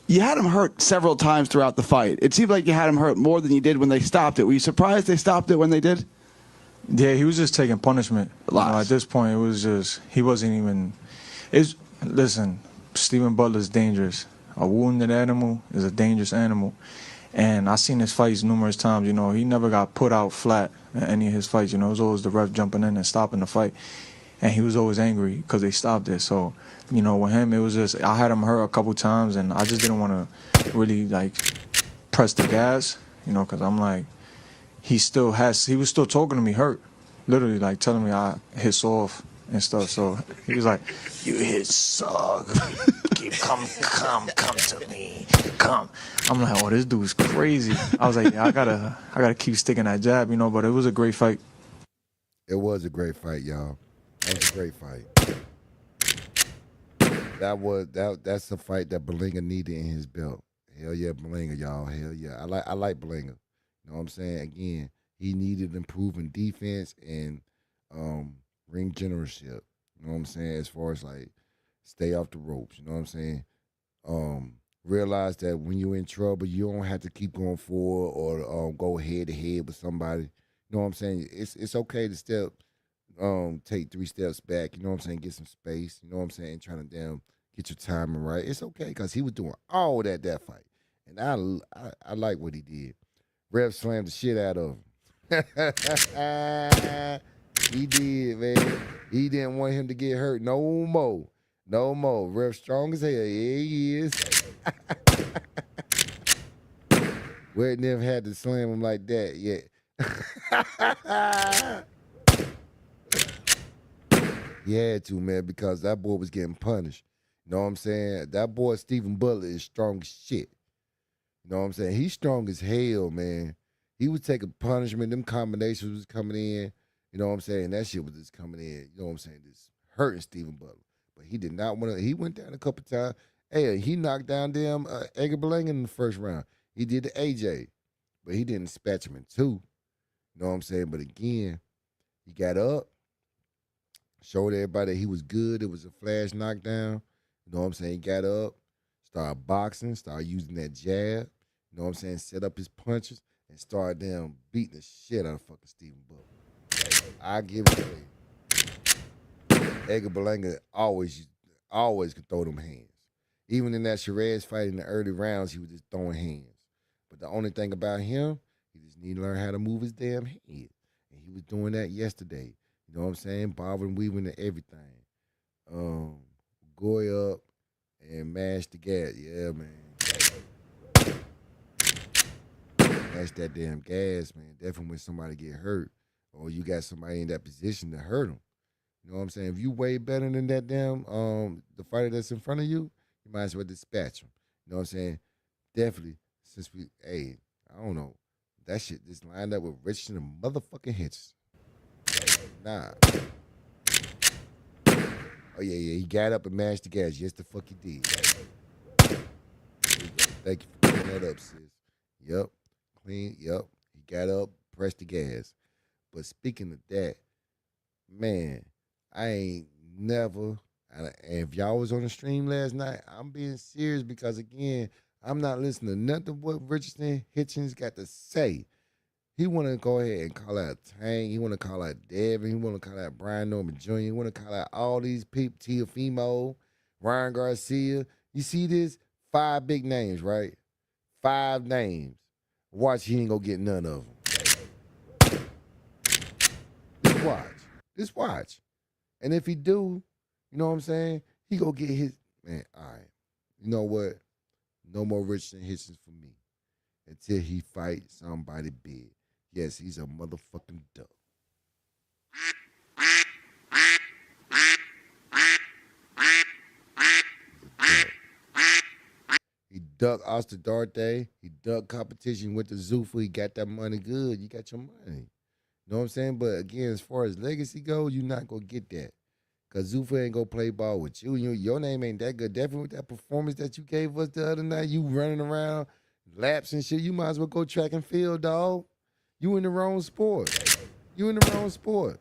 You had him hurt several times throughout the fight. It seemed like you had him hurt more than you did when they stopped it. Were you surprised they stopped it when they did? Yeah, he was just taking punishment. You know, at this point, it was just, he wasn't even, listen, Stephen Butler's dangerous. A wounded animal is a dangerous animal. And I've seen his fights numerous times. You know, he never got put out flat in any of his fights. You know, it was always the ref jumping in and stopping the fight. And he was always angry because they stopped it. So, you know, with him, it was just, I had him hurt a couple times, and I just didn't want to really, like, press the gas, you know, because I'm like, he was still talking to me hurt, literally, like, telling me I hit soft and stuff. So he was like, you hit suck. Come to me. Come. I'm like, oh, this dude's crazy. I was like, yeah, I gotta keep sticking that jab, you know, but it was a great fight. It was a great fight, y'all. That was a great fight. That's a fight that Berlanga needed in his belt. Hell yeah, Berlanga, y'all. Hell yeah. I like Berlanga. You know what I'm saying? Again, he needed improving defense and ring generalship. You know what I'm saying? As far as like stay off the ropes. You know what I'm saying? Realize that when you're in trouble, you don't have to keep going forward or go head to head with somebody. You know what I'm saying? It's okay to take 3 steps back. You know what I'm saying? Get some space. You know what I'm saying? Trying to get your timing right. It's okay because he was doing all that fight, and I like what he did. Ref slammed the shit out of him. He did, man. He didn't want him to get hurt no more. No more. Ref strong as hell. Yeah, he is. Where never had to slam him like that yet. He had to, man, because that boy was getting punished. You know what I'm saying? That boy, Stephen Butler, is strong as shit. You know what I'm saying? He's strong as hell, man. He was taking punishment. Them combinations was coming in. You know what I'm saying? That shit was just coming in. You know what I'm saying? Just hurting Stephen Butler. But he did not want to. He went down a couple times. Hey, he knocked down damn Edgar Berlanga in the first round. He did the AJ. But he didn't dispatch him in two. You know what I'm saying? But again, he got up, showed everybody that he was good. It was a flash knockdown. You know what I'm saying? He got up, started boxing, started using that jab. You know what I'm saying? Set up his punches and started damn beating the shit out of fucking Stephen Butler. I give it to him. Edgar Berlanga always could throw them hands. Even in that Shiraz fight in the early rounds, he was just throwing hands. But the only thing about him, he just need to learn how to move his damn head. And he was doing that yesterday. You know what I'm saying? Bobbing and weaving and everything. Goy up and mash the gas. Yeah, man. Mash that damn gas, man. Definitely when somebody get hurt or you got somebody in that position to hurt them. You know what I'm saying? If you way better than that damn the fighter that's in front of you, you might as well dispatch him. You know what I'm saying? Definitely, since I don't know, that shit just lined up with Richardson and motherfucking Hitchens. Nah. Oh, yeah, he got up and mashed the gas. Yes, the fuck he did. Thank you for cleaning that up, sis. Yep. Clean, yep. He got up, pressed the gas. But speaking of that, man, I ain't never, and if y'all was on the stream last night, I'm being serious because, again, I'm not listening to nothing what Richardson Hitchens got to say. He want to go ahead and call out Tank. He want to call out Devin. He want to call out Brian Norman Jr. He want to call out all these people, Teofimo, Ryan Garcia. You see this? 5 big names, right? 5 names. Watch, he ain't going to get none of them. Just watch. Just watch. And if he do, you know what I'm saying? He go get his, man, all right. You know what? No more Richardson Hitchens for me until he fight somebody big. Yes, he's a motherfucking duck. He ducked Oscar Duarte. He ducked competition with the Zuffa. He got that money good. You got your money. You know what I'm saying? But again, as far as legacy goes, you're not going to get that. Because Zuffa ain't going to play ball with you. Your name ain't that good. Definitely with that performance that you gave us the other night, you running around, laps and shit, you might as well go track and field, dog. You in the wrong sport. You in the wrong sport.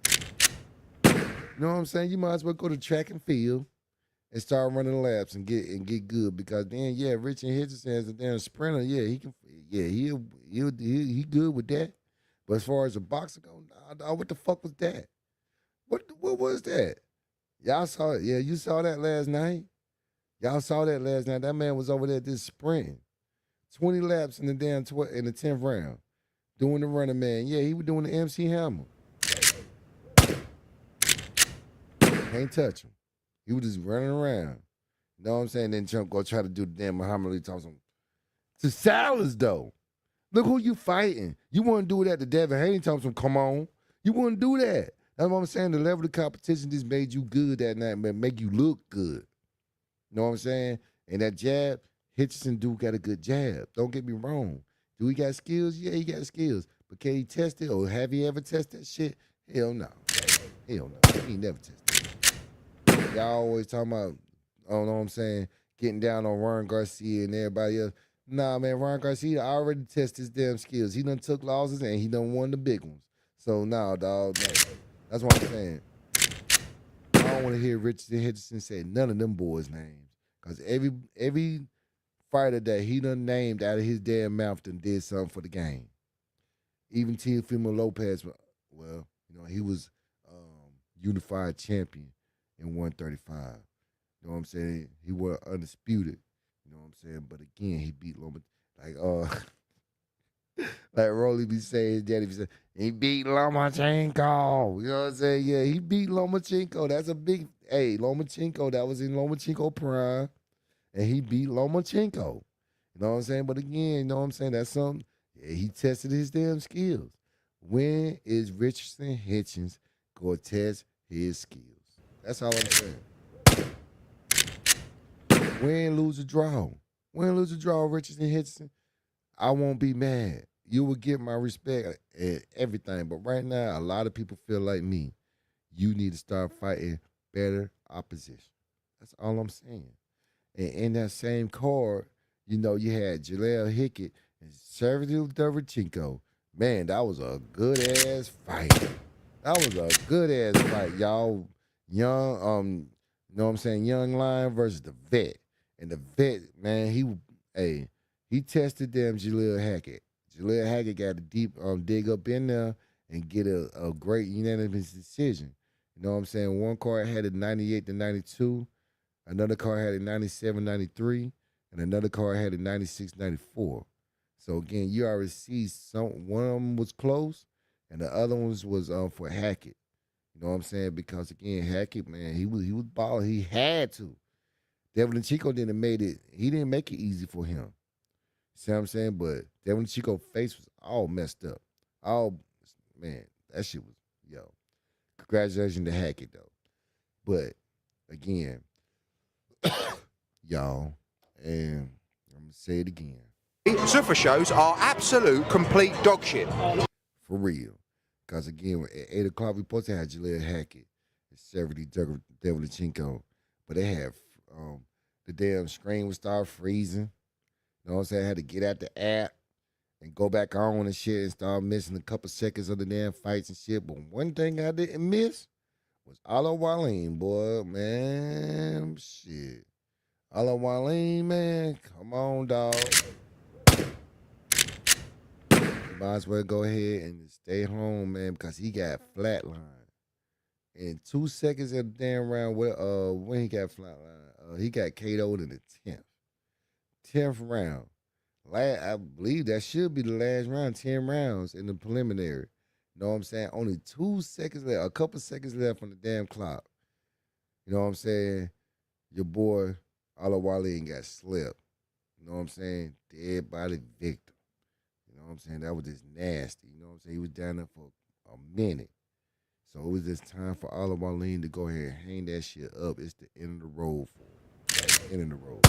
You know what I'm saying? You might as well go to track and field and start running laps and get good, because then, yeah, Richard Hitchens as a damn sprinter, yeah, he can, yeah, he good with that. But as far as a boxer goes, nah, what the fuck was that? What was that? Y'all saw it. Yeah, you saw that last night. Y'all saw that last night. That man was over there just sprinting. 20 laps in the damn in the 10th round. Doing the running man. Yeah, he was doing the MC Hammer. Can't touch him. He was just running around. You know what I'm saying? Then Trump go try to do the damn Muhammad Ali Thompson. To Salas, though. Look who you fighting. You wouldn't do that to Devin Haney Thompson. Come on. You wouldn't do that. That's what I'm saying. The level of competition just made you good that night, man. Make you look good. You know what I'm saying? And that jab, Hitchison do got a good jab. Don't get me wrong. Do he got skills? Yeah, he got skills. But can he test it, or have he ever tested that shit? Hell no. Hell no. He ain't never tested it. Y'all always talking about, I don't know what I'm saying, getting down on Ryan Garcia and everybody else. Nah, man, Ryan Garcia already tested his damn skills. He done took losses and he done won the big ones. So, nah, dog. That's what I'm saying. I don't want to hear Richardson Hitchens say none of them boys' names. Because every fighter that he done named out of his damn mouth done did something for the game. Even Teofimo Lopez, well, you know, he was unified champion in 135. You know what I'm saying? He was undisputed. You know what I'm saying? But again, he beat Loma. Like, Like Rolly be saying, his daddy be saying, he beat Lomachenko. You know what I'm saying? Yeah, he beat Lomachenko. That's a big, hey, Lomachenko, that was in Lomachenko prime. And he beat Lomachenko. You know what I'm saying? But again, you know what I'm saying? That's something. Yeah, he tested his damn skills. When is Richardson Hitchens going to test his skills? That's all I'm saying. Win, lose, or draw. Win, lose, or draw, Richardson Hitchens. I won't be mad. You will get my respect and everything. But right now, a lot of people feel like me. You need to start fighting better opposition. That's all I'm saying. And in that same card, you know, you had Jaleel Hickett and Sergey Derevchenko. Man, that was a good-ass fight. That was a good-ass fight, y'all. Young, you know what I'm saying, young lion versus the vet. And the vet, man, he tested them Jaleel Hackett. Jaleel Hackett got to deep dig up in there and get a great unanimous decision. You know what I'm saying? One card had it 98-92. Another card had it 97-93, and another card had it 96-94. So again, you already see one of them was close, and the other ones was for Hackett. You know what I'm saying? Because again, Hackett, man, he was balling. He had to. Devin Chico didn't make it easy for him. See what I'm saying? But Devin Chico's face was all messed up. Man, that shit was, yo. Congratulations to Hackett though. But again, y'all, and I'm gonna say it again. Zuffa shows are absolute complete dog shit. For real. Because again, at 8 o'clock, we supposed to have Jaleel Hackett and Sergey Derevchenko. But they had the damn screen would start freezing. You know what I'm saying? I had to get out the app and go back on and shit and start missing a couple seconds of the damn fights and shit. But one thing I didn't miss was Ala Waleem, boy. Man, shit. Ala Waleem, man. Come on, dog. You might as well go ahead and stay home, man, because he got flatlined. In 2 seconds of the damn round, when he got flatlined, he got KO'd in the 10th round. I believe that should be the last round, 10 rounds in the preliminary. You know what I'm saying? Only 2 seconds left, a couple seconds left on the damn clock. You know what I'm saying? Your boy, Ala Waleem, got slept. You know what I'm saying? Dead body victim. You know what I'm saying? That was just nasty. You know what I'm saying? He was down there for a minute. So it was just time for Ala Waleem to go ahead and hang that shit up. It's the end of the road for him. Like, end of the road.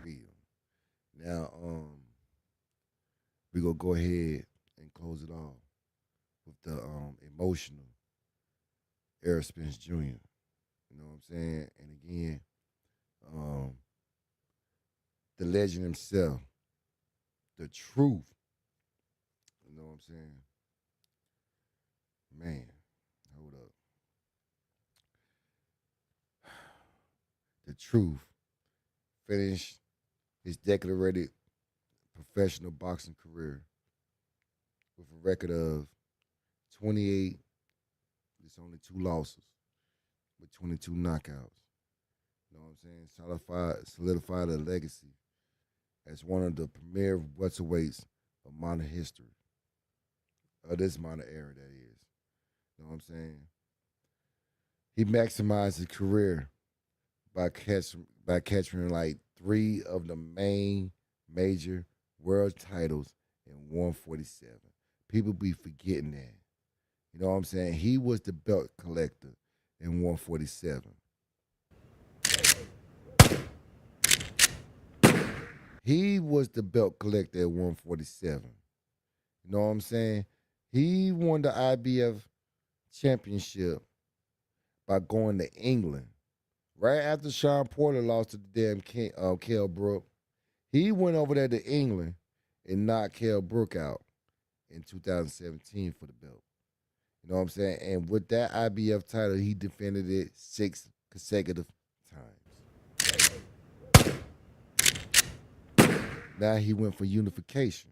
Real. Now, we gonna go ahead and close it off with the emotional Errol Spence Jr. You know what I'm saying? And again, the legend himself, the truth. You know what I'm saying? Man, hold up. The truth finished his decorated professional boxing career with a record of 28. It's only 2 losses with 22 knockouts. You know what I'm saying? Solidified a legacy as one of the premier welterweights of modern history. Of this modern era, that is. You know what I'm saying? He maximized his career by capturing like 3 of the main major world titles in 147. People be forgetting that. You know what I'm saying? He was the belt collector in 147. He was the belt collector at 147. You know what I'm saying? He won the IBF championship by going to England. Right after Sean Porter lost to the damn Kell Brook, he went over there to England and knocked Kell Brook out in 2017 for the belt. You know what I'm saying? And with that IBF title, he defended it 6 consecutive times. Now he went for unification.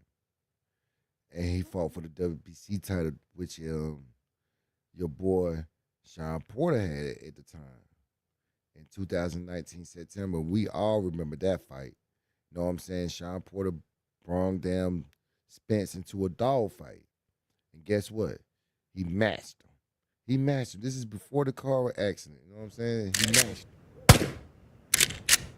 And he fought for the WBC title, which your boy Sean Porter had at the time. In 2019 September, we all remember that fight. You know what I'm saying? Sean Porter brung damn Spence into a dog fight. And guess what? He matched him. He matched him. This is before the car accident. You know what I'm saying? He matched him.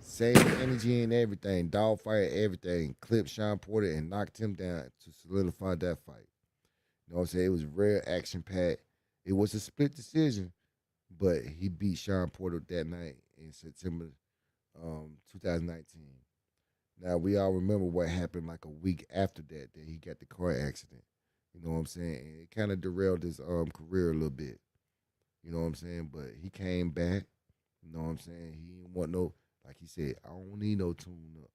Same energy and everything. Dog fight, everything. Clipped Sean Porter and knocked him down to solidify that fight. You know what I'm saying? It was real action-packed. It was a split decision, but he beat Sean Porter that night in September 2019. Now, we all remember what happened like a week after that he got the car accident. You know what I'm saying? And it kind of derailed his career a little bit. You know what I'm saying? But he came back. You know what I'm saying? He didn't want no, like he said, I don't need no tune-up.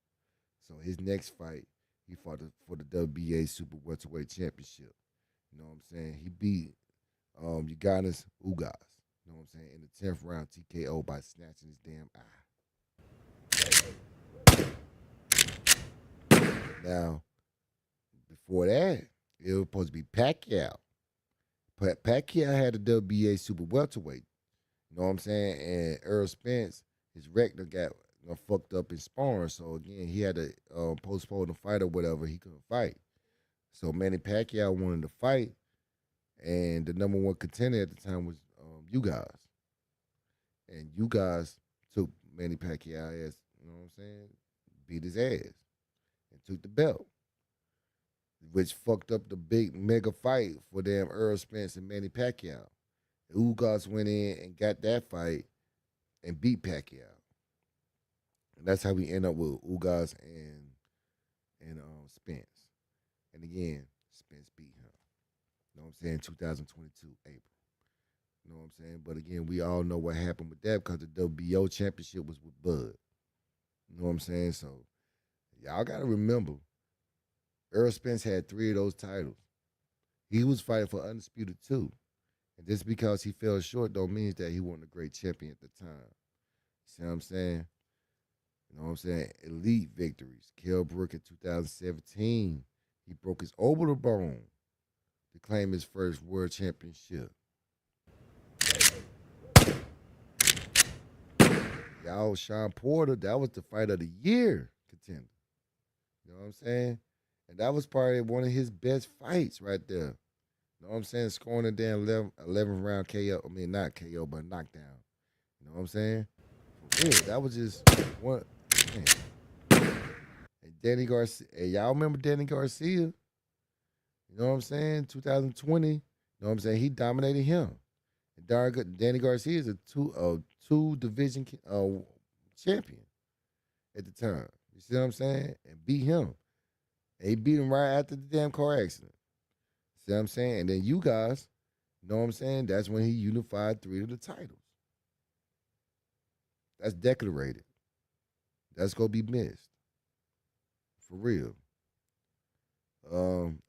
So his next fight, he fought for the WBA Super Welterweight Championship. You know what I'm saying? He beat Uganis Ugas. You know what I'm saying? In the 10th round TKO by snatching his damn eye. Now, before that, it was supposed to be Pacquiao. Pacquiao had the WBA Super Welterweight. You know what I'm saying? And Errol Spence, his rector got fucked up in sparring. So, again, he had to postpone the fight or whatever. He couldn't fight. So, Manny Pacquiao wanted to fight. And the number one contender at the time was Ugas. And Ugas took Manny Pacquiao ass, you know what I'm saying? Beat his ass and took the belt, which fucked up the big mega fight for damn Errol Spence and Manny Pacquiao. Ugas went in and got that fight and beat Pacquiao. And that's how we end up with Ugas and Spence. And again, Spence beat him. You know what I'm saying? 2022, April. You know what I'm saying? But again, we all know what happened with that because the WBO championship was with Bud. You know what I'm saying? So y'all got to remember, Errol Spence had 3 of those titles. He was fighting for Undisputed too. And just because he fell short don't mean that he wasn't a great champion at the time. See what I'm saying? You know what I'm saying? Elite victories. Kell Brook in 2017, he broke his orbital bone to claim his first world championship. Y'all, Sean Porter, that was the fight of the year contender. You know what I'm saying? And that was probably one of his best fights right there. You know what I'm saying? Scoring a damn 11th round KO. I mean, not KO, but knockdown. You know what I'm saying? For real, that was just one. Man. And Danny Garcia. Hey, y'all remember Danny Garcia? You know what I'm saying? 2020. You know what I'm saying? He dominated him. And Danny Garcia is a two division champion at the time. You see what I'm saying? And beat him. And he beat him right after the damn car accident. See what I'm saying? And then you guys, you know what I'm saying? That's when he unified 3 of the titles. That's declarated. That's going to be missed. For real.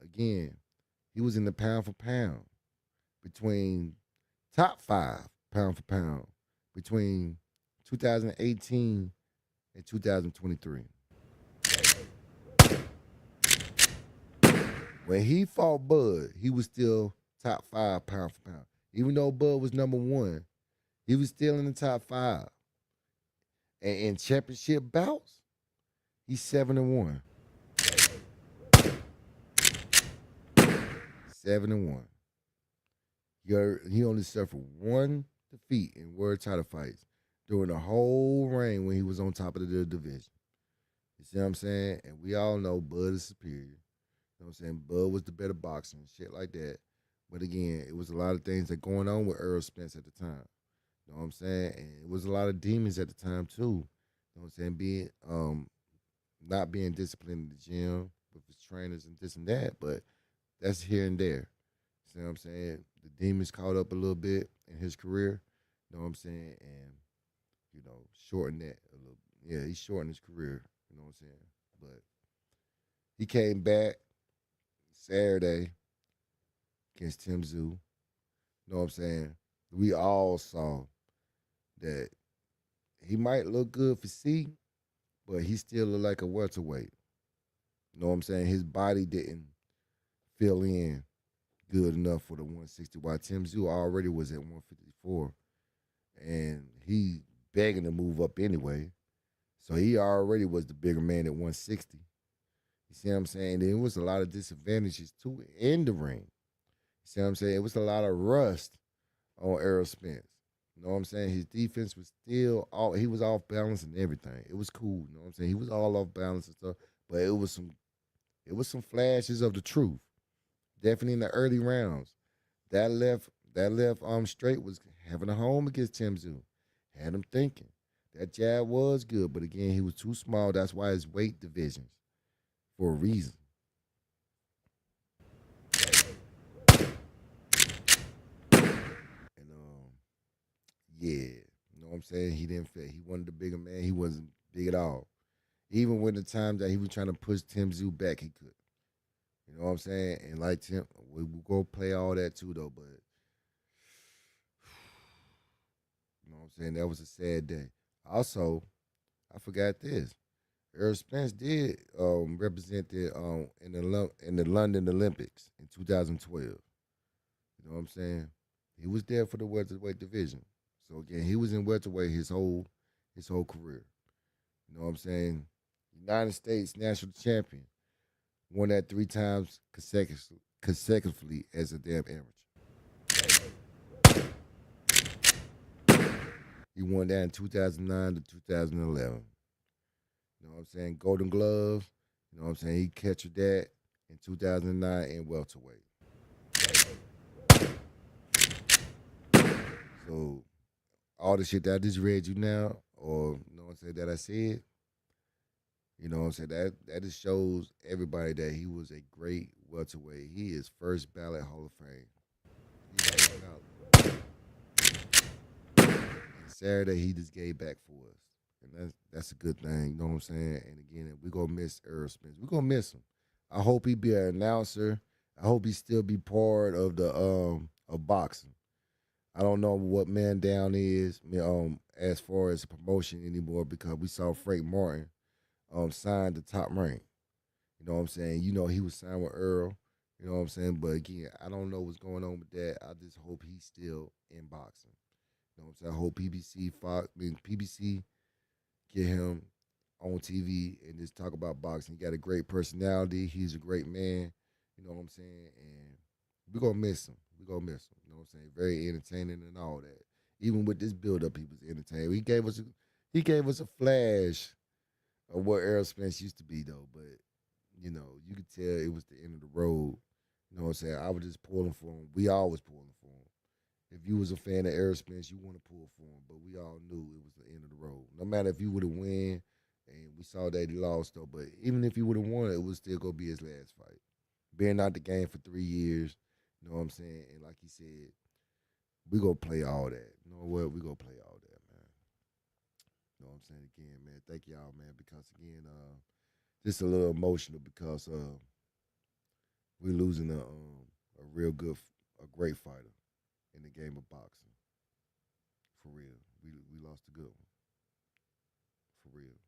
Again, he was in the pound for pound between top 5 pound for pound between 2018 and 2023. When he fought Bud, he was still top 5 pound for pound. Even though Bud was number 1, he was still in the top 5. And in championship bouts, he's 7-1. 7-1. He only suffered 1 defeat in world title fights during the whole reign when he was on top of the division. You see what I'm saying? And we all know Bud is superior. You know what I'm saying? Bud was the better boxer and shit like that. But again, it was a lot of things that going on with Errol Spence at the time. You know what I'm saying? And it was a lot of demons at the time too. You know what I'm saying? Being not being disciplined in the gym with his trainers and this and that, but that's here and there. See what I'm saying? The demons caught up a little bit in his career. You know what I'm saying? And, you know, shortened that a little. Yeah, he shortened his career. You know what I'm saying? But he came back Saturday against Tim Tszyu. You know what I'm saying? We all saw that he might look good physique, but he still looked like a welterweight. You know what I'm saying? His body didn't fill in good enough for the 160, while Tim Tszyu already was at 154. And he begging to move up anyway. So he already was the bigger man at 160. You see what I'm saying? There was a lot of disadvantages too in the ring. You see what I'm saying? It was a lot of rust on Errol Spence. You know what I'm saying? His defense was still he was off balance and everything. It was cool. You know what I'm saying? He was all off balance and stuff, but it was some flashes of the truth. Definitely in the early rounds. That left straight was having a home against Tim Tszyu. Had him thinking. That jab was good, but again, he was too small. That's why his weight divisions for a reason. And yeah, you know what I'm saying? He didn't fit. He wasn't the bigger man. He wasn't big at all. Even when the time that he was trying to push Tim Tszyu back, he could. You know what I'm saying? And like Tim, we will go play all that too, though. But you know what I'm saying? That was a sad day. Also, I forgot this. Errol Spence did represent in the London Olympics in 2012. You know what I'm saying? He was there for the welterweight division. So again, he was in welterweight his whole career. You know what I'm saying? United States national champion. Won that 3 times consecutively as a damn amateur. He won that in 2009 to 2011. You know what I'm saying? Golden Gloves. You know what I'm saying? He captured that in 2009 in welterweight. So all the shit that I just read you now, or you know what I'm saying, that I said, you know what I'm saying, that just shows everybody that he was a great welterweight. He is first ballot Hall of Fame. And Saturday he just gave back for us. And that's a good thing, you know what I'm saying? And again, we're gonna miss Errol Spence. We're gonna miss him. I hope he be an announcer. I hope he still be part of the of boxing. I don't know what Man Down is, as far as promotion anymore, because we saw Frank Martin signed the Top Rank. You know what I'm saying? You know he was signed with Errol. You know what I'm saying? But again, I don't know what's going on with that. I just hope he's still in boxing. You know what I'm saying? I hope PBC get him on TV and just talk about boxing. He got a great personality. He's a great man. You know what I'm saying? And we're going to miss him. We're going to miss him. You know what I'm saying? Very entertaining and all that. Even with this build-up, he was entertaining. He gave us a flash of what Errol Spence used to be, though. But, you know, you could tell it was the end of the road. You know what I'm saying? I was just pulling for him. We always pulling for him. If you was a fan of Errol Spence, you want to pull for him. But we all knew it was the end of the road. No matter if he would have won, and we saw that he lost, though. But even if he would have won, it would still go be his last fight. Being out the game for 3 years, you know what I'm saying? And like he said, we going to play all that. You know what? We going to play all that, man. You know what I'm saying? Again, man, thank y'all, man, because, again, just a little emotional because we're losing a real good, a great fighter in the game of boxing. For real. We lost a good one. For real.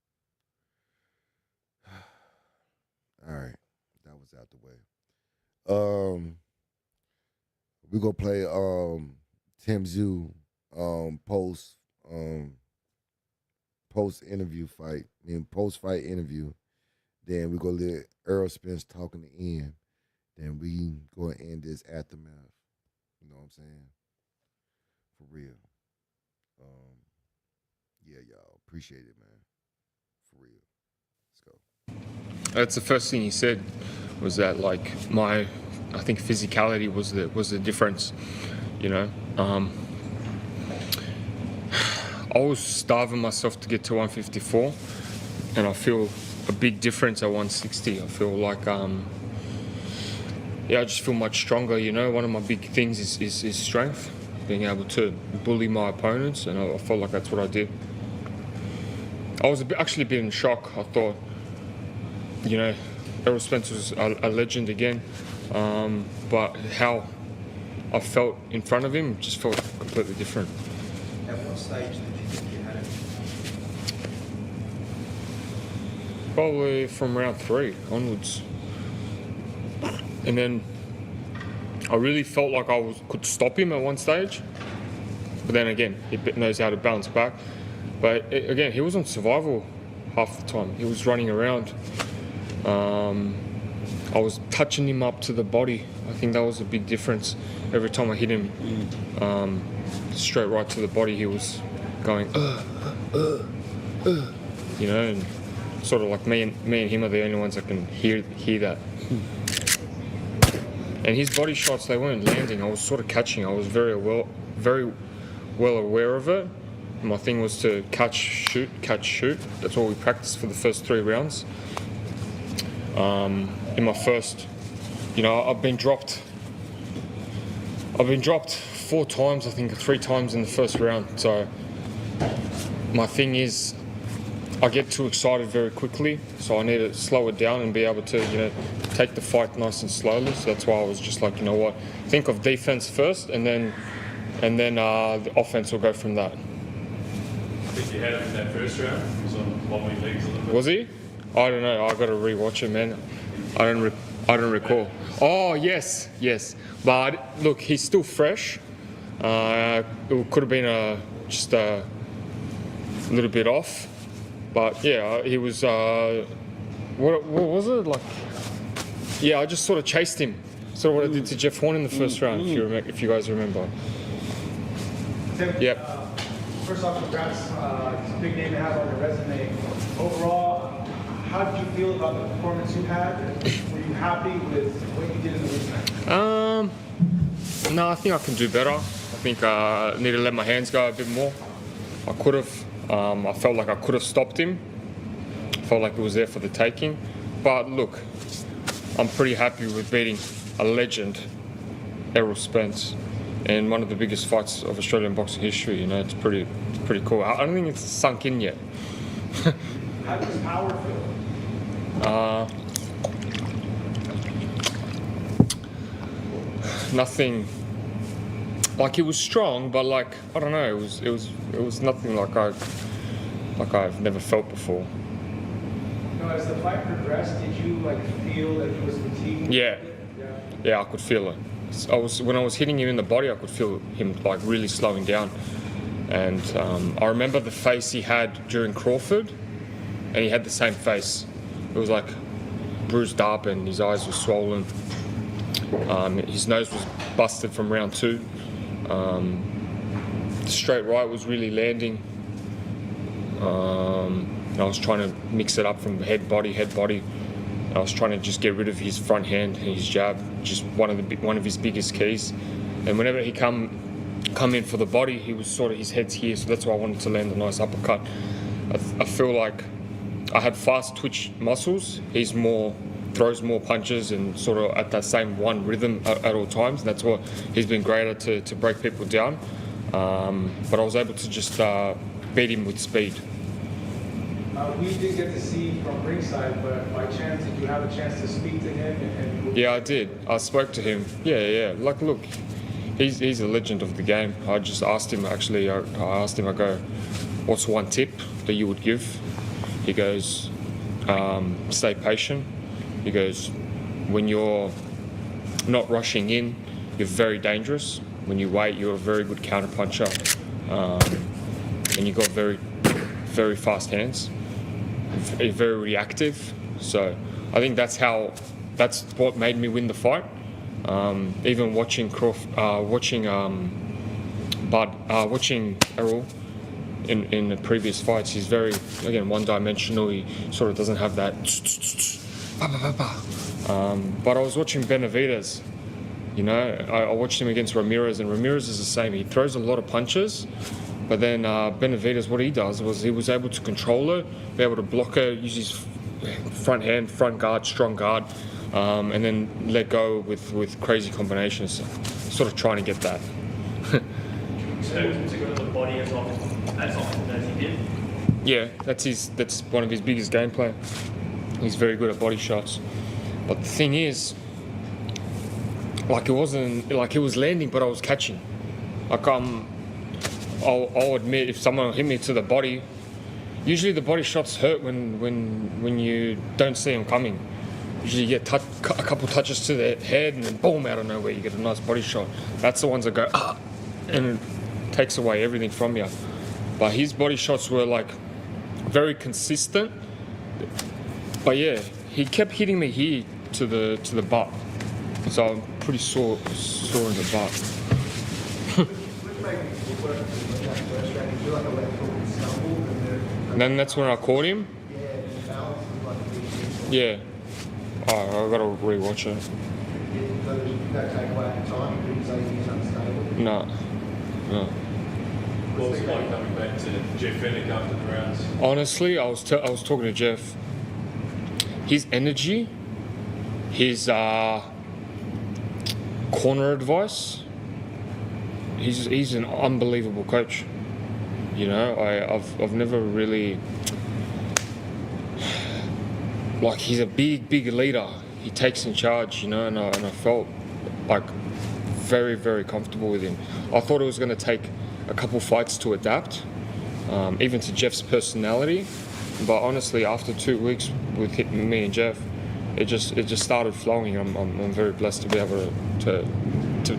All right. That was out the way. We're gonna play Tim Tszyu post interview fight, post fight interview. Then we're gonna let Errol Spence talk in the end. Then we gonna end this aftermath. You know what I'm saying? For real. Yeah, y'all. Appreciate it, man. For real. Let's go. That's the first thing he said, was that like I think physicality was the difference, you know. I was starving myself to get to 154, and I feel a big difference at 160. I feel like I just feel much stronger, you know. One of my big things is strength, being able to bully my opponents, and I felt like that's what I did. I was actually a bit in shock. I thought, you know, Errol Spence was a legend again, but how I felt in front of him just felt completely different. At what stage did you think you had it? Probably from round 3 onwards. And then I really felt like I could stop him at one stage. But then again, he knows how to bounce back. But again, he was on survival half the time. He was running around. I was touching him up to the body. I think that was a big difference. Every time I hit him straight right to the body, he was going, you know, and sort of like me and him are the only ones that can hear that. And his body shots, they weren't landing. I was sort of catching. I was very well aware of it. My thing was to catch, shoot. That's what we practiced for the first 3 rounds. In my first, you know, I've been dropped 4 times, I think 3 times in the first round. So my thing is, I get too excited very quickly, so I need to slow it down and be able to, you know, take the fight nice and slowly. So that's why I was just like, you know what, think of defense first, and then the offense will go from that. I think you had him in that first round. He was on wobbly legs a little bit. Was he? I don't know. I got to rewatch it, man. I don't recall. Oh yes. But look, he's still fresh. It could have been just a little bit off, but yeah, he was. What was it like? Yeah, I just sort of chased him. Sort of what I did to Jeff Horn in the first round, if you guys remember. Tim, Yep. First off, congrats. It's a big name to have on your resume. Overall, how did you feel about the performance you had? Were you happy with what you did in the weekend? No, I think I can do better. I think I need to let my hands go a bit more. I could have. I felt like I could have stopped him. I felt like it was there for the taking. But look, I'm pretty happy with beating a legend, Errol Spence, in one of the biggest fights of Australian boxing history. You know, it's pretty cool. I don't think it's sunk in yet. How does power feel? Nothing. Like, it was strong, but like, I don't know. It was nothing like I've never felt before. No, as the fight progressed, did you like feel that he was fatigued? Yeah, I could feel it. When I was hitting him in the body, I could feel him like really slowing down. And I remember the face he had during Crawford, and he had the same face. It was like bruised up, and his eyes were swollen. His nose was busted from round 2. The straight right was really landing. And I was trying to mix it up from head body. I was trying to just get rid of his front hand and his jab, just one of his biggest keys. And whenever he come in for the body, he was sort of, his head's here, so that's why I wanted to land a nice uppercut. I feel like I had fast twitch muscles. He's throws more punches and sort of at that same one rhythm at all times. That's what he's been great at, to break people down. But I was able to just beat him with speed. We did get to see from ringside, but by chance, did you have a chance to speak to him? Yeah, I did. I spoke to him. Yeah. Like, look, he's a legend of the game. I just asked him, actually, I go, what's one tip that you would give? He goes, stay patient. He goes, when you're not rushing in, you're very dangerous. When you wait, you're a very good counter-puncher. And you've got very, very fast hands. Very reactive. So I think that's what made me win the fight. Even watching Errol in the previous fights, he's very, again, one-dimensional. He sort of doesn't have that. But I was watching Benavidez. You know, I watched him against Ramirez, and Ramirez is the same. He throws a lot of punches, but then Benavidez, what he does was he was able to control it, be able to block it, use his front hand, front guard, strong guard, and then let go with crazy combinations. Sort of trying to get that. So to go to the body as often as he did? Yeah, that's one of his biggest game plan. He's very good at body shots. But the thing is, like, it wasn't like he was landing, but I was catching. Like, I'll admit, if someone hit me to the body, usually the body shots hurt when you don't see them coming. Usually you get a couple touches to the head, and then boom, out of nowhere you get a nice body shot. That's the ones that go and it takes away everything from you. But his body shots were like very consistent. But yeah, he kept hitting me here to the butt, so I'm pretty sore in the butt. And then that's when I caught him. Yeah. Oh, I gotta rewatch it. No. What was it like coming back to Jeff Fennick after the rounds? Honestly, I was talking to Jeff. His energy, his corner advice. He's an unbelievable coach. You know, I've never really, like, he's a big leader. He takes in charge, you know, and I felt like very, very comfortable with him. I thought it was going to take a couple fights to adapt, even to Jeff's personality. But honestly, after 2 weeks with me and Jeff, it just started flowing. I'm very blessed to be able to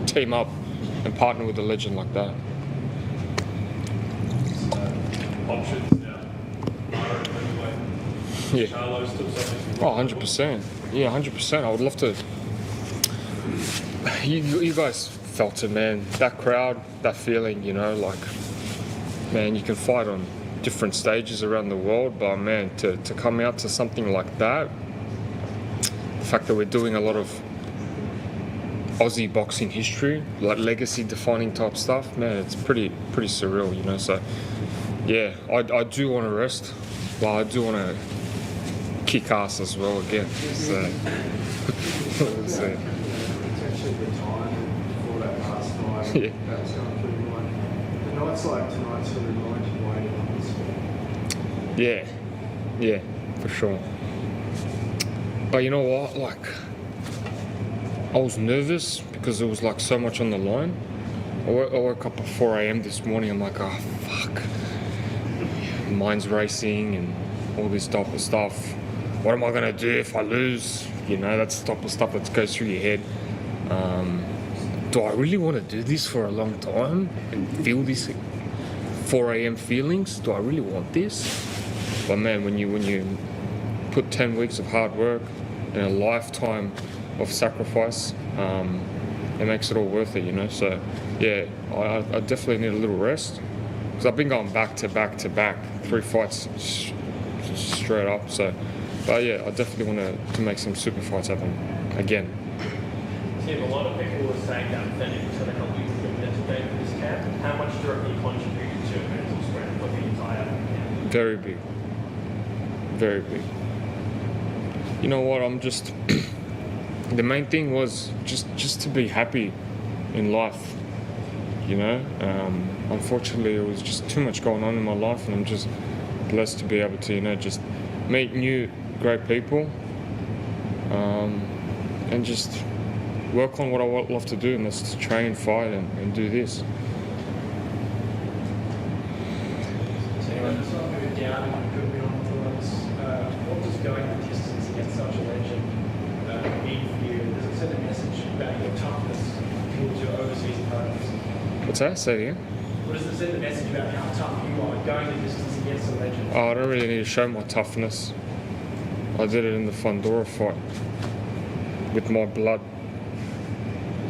team up and partner with a legend like that. Options now. Yeah. Charlo's still something. Oh, 100%. Yeah, 100%. I would love to. You guys felt it, man. That crowd, that feeling, you know, like, man, you can fight on different stages around the world, but man, to come out to something like that, the fact that we're doing a lot of Aussie boxing history, like legacy defining type stuff, man, it's pretty surreal, you know. So yeah, I do want to rest, but I do want to kick ass as well again. So we'll see. Yeah. The nights like tonight sort of remind you why you're on this. Yeah, for sure. But you know what, like, I was nervous because there was like so much on the line. I woke up at 4 a.m. this morning. I'm like, oh fuck, mind's racing and all this type of stuff. What am I gonna do if I lose? You know, that's the type of stuff that goes through your head. Do I really want to do this for a long time and feel these 4 a.m. feelings? Do I really want this? But man, when you put 10 weeks of hard work and a lifetime of sacrifice, it makes it all worth it, you know. So yeah, I definitely need a little rest because I've been going back to back, 3 fights straight up. So, but yeah, I definitely want to make some super fights happen again. Tim, a lot of people were saying that Fennick was going to help you with your mental game for this camp. How much do you reckon you contributed to your mental strength for the entire camp? Very big. Very big. You know what, I'm just... the main thing was just to be happy in life, you know? Unfortunately, it was just too much going on in my life, and I'm just blessed to be able to, you know, just meet new great people, and just work on what I love to do, and that's to train, fight, and do this. So let's not move down and put me on the ones. What does going the distance against such a legend mean for you? Does it send a message about your toughness towards your overseas opponents? What's that? Say it again. What does it send a message about how tough you are going the distance against a legend? Oh, I don't really need to show my toughness. I did it in the Fundora fight with my blood.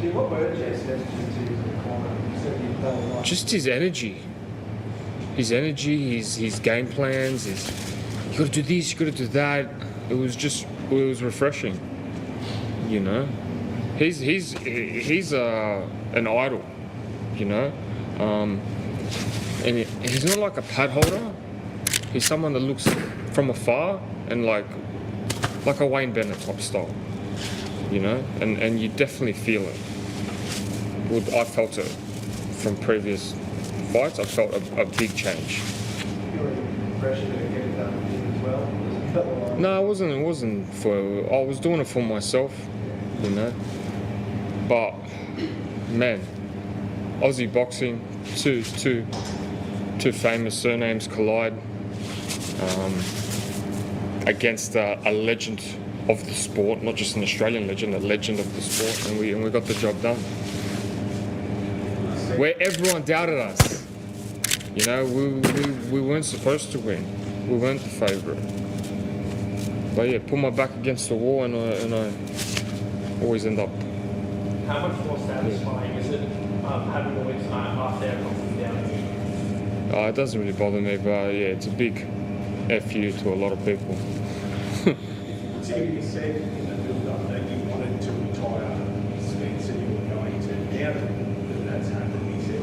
Dude, what were Jay's messages to you in the corner? You said you felt like... Just his energy. His game plans, you gotta do this, you gotta do that. It was refreshing, you know. He's an idol, you know. And he's not like a pad holder. He's someone that looks from afar and like a Wayne Bennett type style, you know. And you definitely feel it. I felt it from previous fights. I felt a big change. No, it wasn't for. I was doing it for myself, you know. But man, Aussie boxing, two famous surnames collide against a legend of the sport, not just an Australian legend, a legend of the sport, and we got the job done. Where everyone doubted us, you know, we weren't supposed to win. We weren't the favourite. But yeah, put my back against the wall and I always end up. How much more satisfying is it having the wins after everyone's down? It doesn't really bother me, but yeah, it's a big FU to a lot of people. You said in the build-up that you wanted to retire Spence and you were going to. Now that that's happened, he said,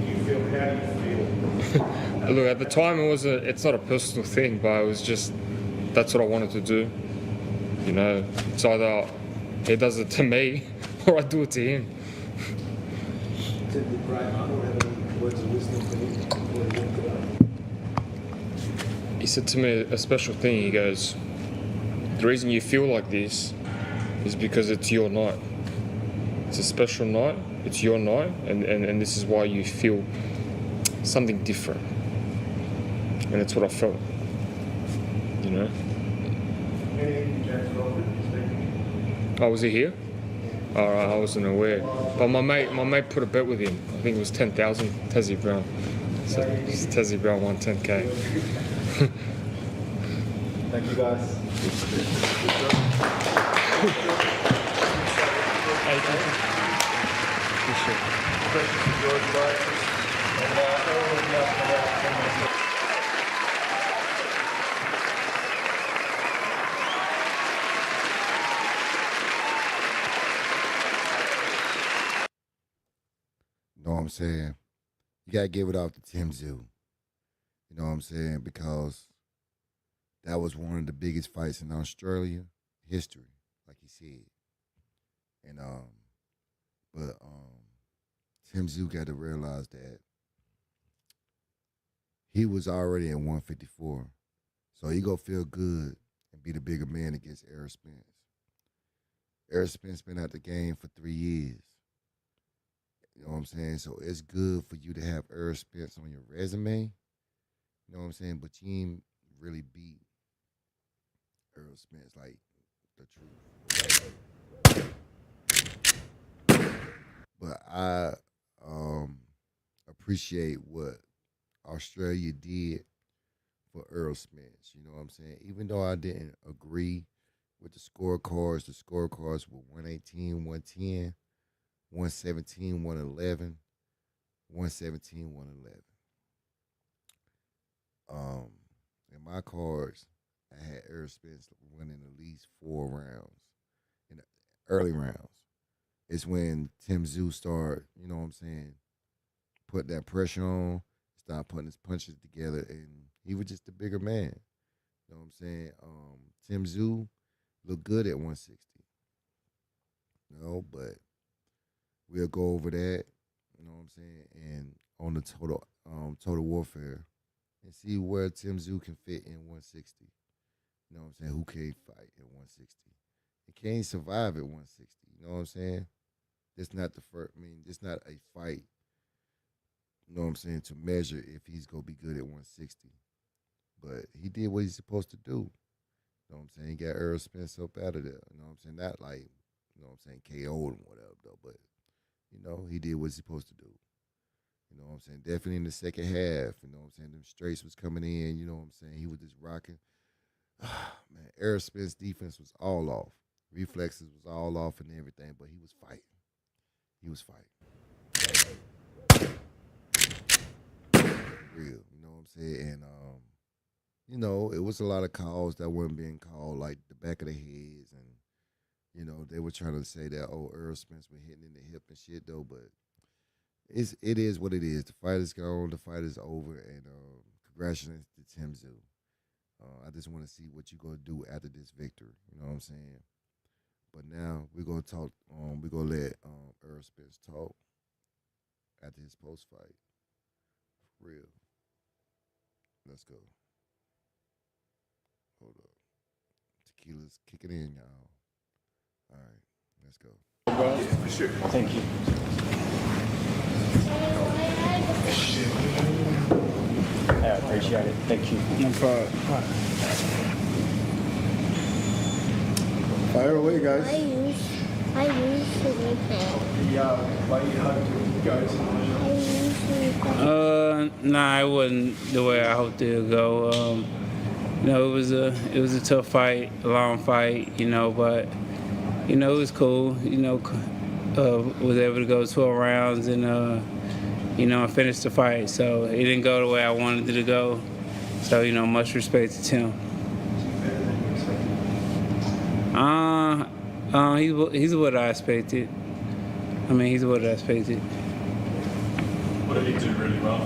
you feel, how do you feel? Look, at the time it's not a personal thing, but it was just, that's what I wanted to do. You know, it's either he does it to me or I do it to him. Did the great Arnold have any words of wisdom for him before he walked away? He said to me a special thing. He goes, the reason you feel like this is because it's your night. It's a special night, it's your night, and this is why you feel something different. And that's what I felt, you know. Oh, was he here? All right, I wasn't aware. But my mate put a bet with him. I think it was 10,000 Tassie Brown. So Tassie Brown won 10K. Thank you, guys. You know what I'm saying? You gotta give it off to Tim Tszyu. You know what I'm saying? Because that was one of the biggest fights in Australia history, like he said. And but Tim Tszyu got to realize that he was already at 154. So he gonna feel good and be the bigger man against Errol Spence. Errol Spence been out the game for 3 years. You know what I'm saying? So it's good for you to have Errol Spence on your resume. You know what I'm saying? But you ain't really beat Errol Spence like the truth. But I appreciate what Australia did for Errol Spence. You know what I'm saying? Even though I didn't agree with the scorecards were 118, 110. 117, 111, 117, 111. In my cards, I had Errol Spence winning at least 4 rounds in the early rounds. It's when Tim Tszyu started, you know what I'm saying, put that pressure on, start putting his punches together, and he was just a bigger man. You know what I'm saying? Tim Tszyu looked good at 160. You know, but we'll go over that, you know what I'm saying, and on the total warfare, and see where Tim Tszyu can fit in 160. You know what I'm saying? Who can't fight at 160? He can't survive at 160. You know what I'm saying? It's not the first. I mean, it's not a fight. You know what I'm saying? To measure if he's gonna be good at 160. But he did what he's supposed to do. You know what I'm saying? He got Errol Spence up out of there. You know what I'm saying? Not like, you know what I'm saying, KO'd him, whatever though, but. You know, he did what he's supposed to do. You know what I'm saying? Definitely in the second half, you know what I'm saying? Them straights was coming in, you know what I'm saying? He was just rocking. Man, Errol Spence's defense was all off. Reflexes was all off and everything, but he was fighting. He was fighting. Real, you know what I'm saying? And, you know, it was a lot of calls that weren't being called, like the back of the heads, and you know, they were trying to say that, oh, Errol Spence been hitting in the hip and shit, though, but it is what it is. The fight is gone. The fight is over, and congratulations to Tim Tszyu. I just want to see what you're going to do after this victory. You know what I'm saying? But now we're going to talk, we're going to let Errol Spence talk after his post-fight. For real. Let's go. Hold up. Tequila's kicking in, y'all. All right, let's go. Yeah, for sure. Thank you. I appreciate it. Thank you. No problem. Fire away, guys. I usually play. Why do you hope to go tonight? Nah, it wasn't the way I hoped it would go. it was a tough fight, a long fight, but it was cool. Was able to go 12 rounds and I finished the fight. So it didn't go the way I wanted it to go. So much respect to Tim. He's what I expected. He's what I expected. What did he do really well?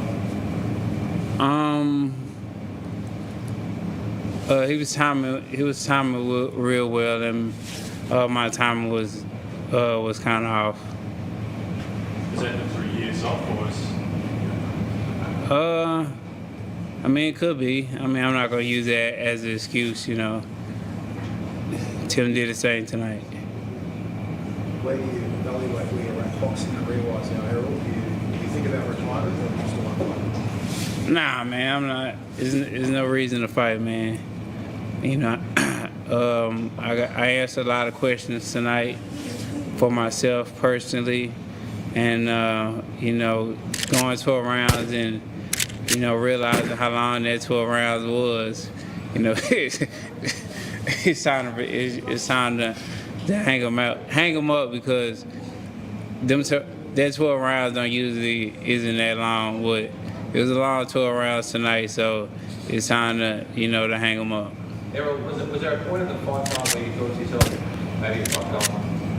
He was timing real well, and my timing was kind of off. Was that the 3 years off, or was? It could be. I'm not gonna use that as an excuse. Tim did the same tonight. Where do you evaluate where you're at boxing career-wise now, Errol? Do you think about retirement, or do you still want to fight? Nah, man, I'm not. There's no reason to fight, man. I answered a lot of questions tonight for myself personally, and going 12 rounds and realizing how long that 12 rounds was, it's time to hang them up because that 12 rounds don't usually isn't that long. But it was a long 12 rounds tonight, so it's time to to hang them up. Errol, was there a point in the fight time where you thought to yourself, maybe it's not going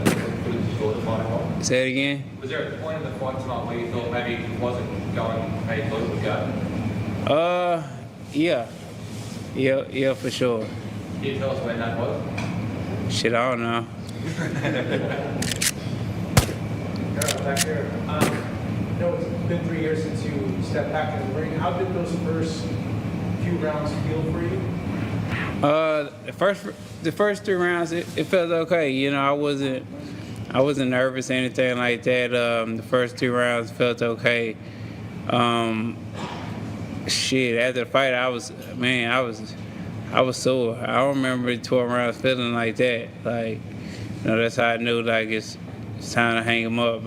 as good as you thought it might have? Say it again? Was there a point in the fight tonight where you thought maybe it wasn't going how you thought it would go? Yeah, for sure. Can you tell us when that was? Shit, I don't know. Errol, back there. It's been 3 years since you stepped back in the ring. How did those first few rounds feel for you? The first 3 rounds, it felt okay. I wasn't nervous or anything like that. The first 2 rounds felt okay. After the fight, I was sore. I don't remember 12 rounds feeling like that. That's how I knew it's time to hang him up.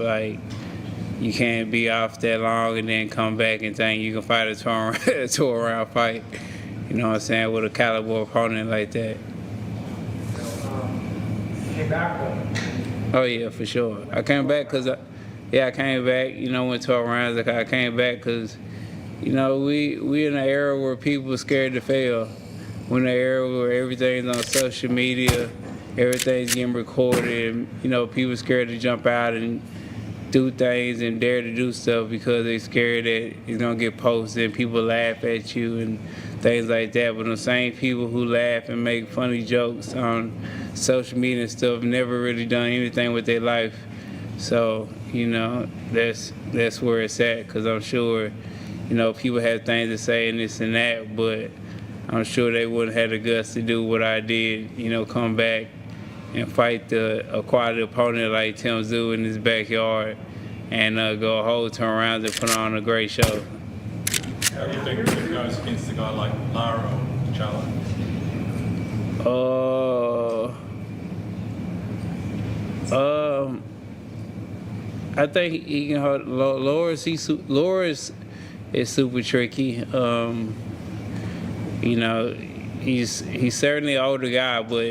You can't be off that long and then come back and think you can fight a 12 round fight. You know what I'm saying, with a caliber opponent like that. You came back though. Oh yeah, for sure. I came back because, I came back, when 12 rounds, I came back because, we in an era where people are scared to fail. We're in an era where everything's on social media, everything's getting recorded, and, people are scared to jump out and do things and dare to do stuff because they're scared that it's gonna get posted and people laugh at you and things like that. But the same people who laugh and make funny jokes on social media and stuff never really done anything with their life. So, that's where it's at, because I'm sure, people have things to say and this and that, but I'm sure they wouldn't have the guts to do what I did, come back and fight a quality opponent like Tim Tszyu in his backyard and go a whole turnaround and put on a great show. How do you think it goes against a guy like Lara or Charlo? I think he can hold Loris. Loris is super tricky. He's certainly an older guy, but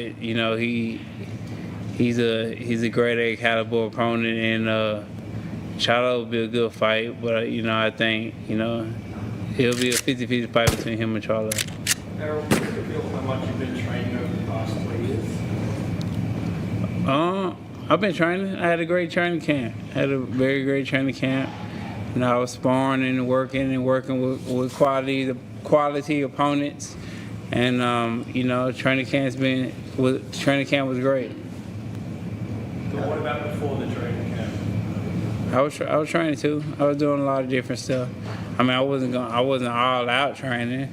he's a grade A caliber opponent, and Charlo will be a good fight. But I think it'll be a 50-50 fight between him and Charlo. Errol, do you feel how much you've been training over the past 3 years? I've been training. I had a great training camp. I had a very great training camp. I was sparring and working with quality opponents, and training camp was great. But what about before the training camp? I was training too. I was doing a lot of different stuff. I wasn't all out training.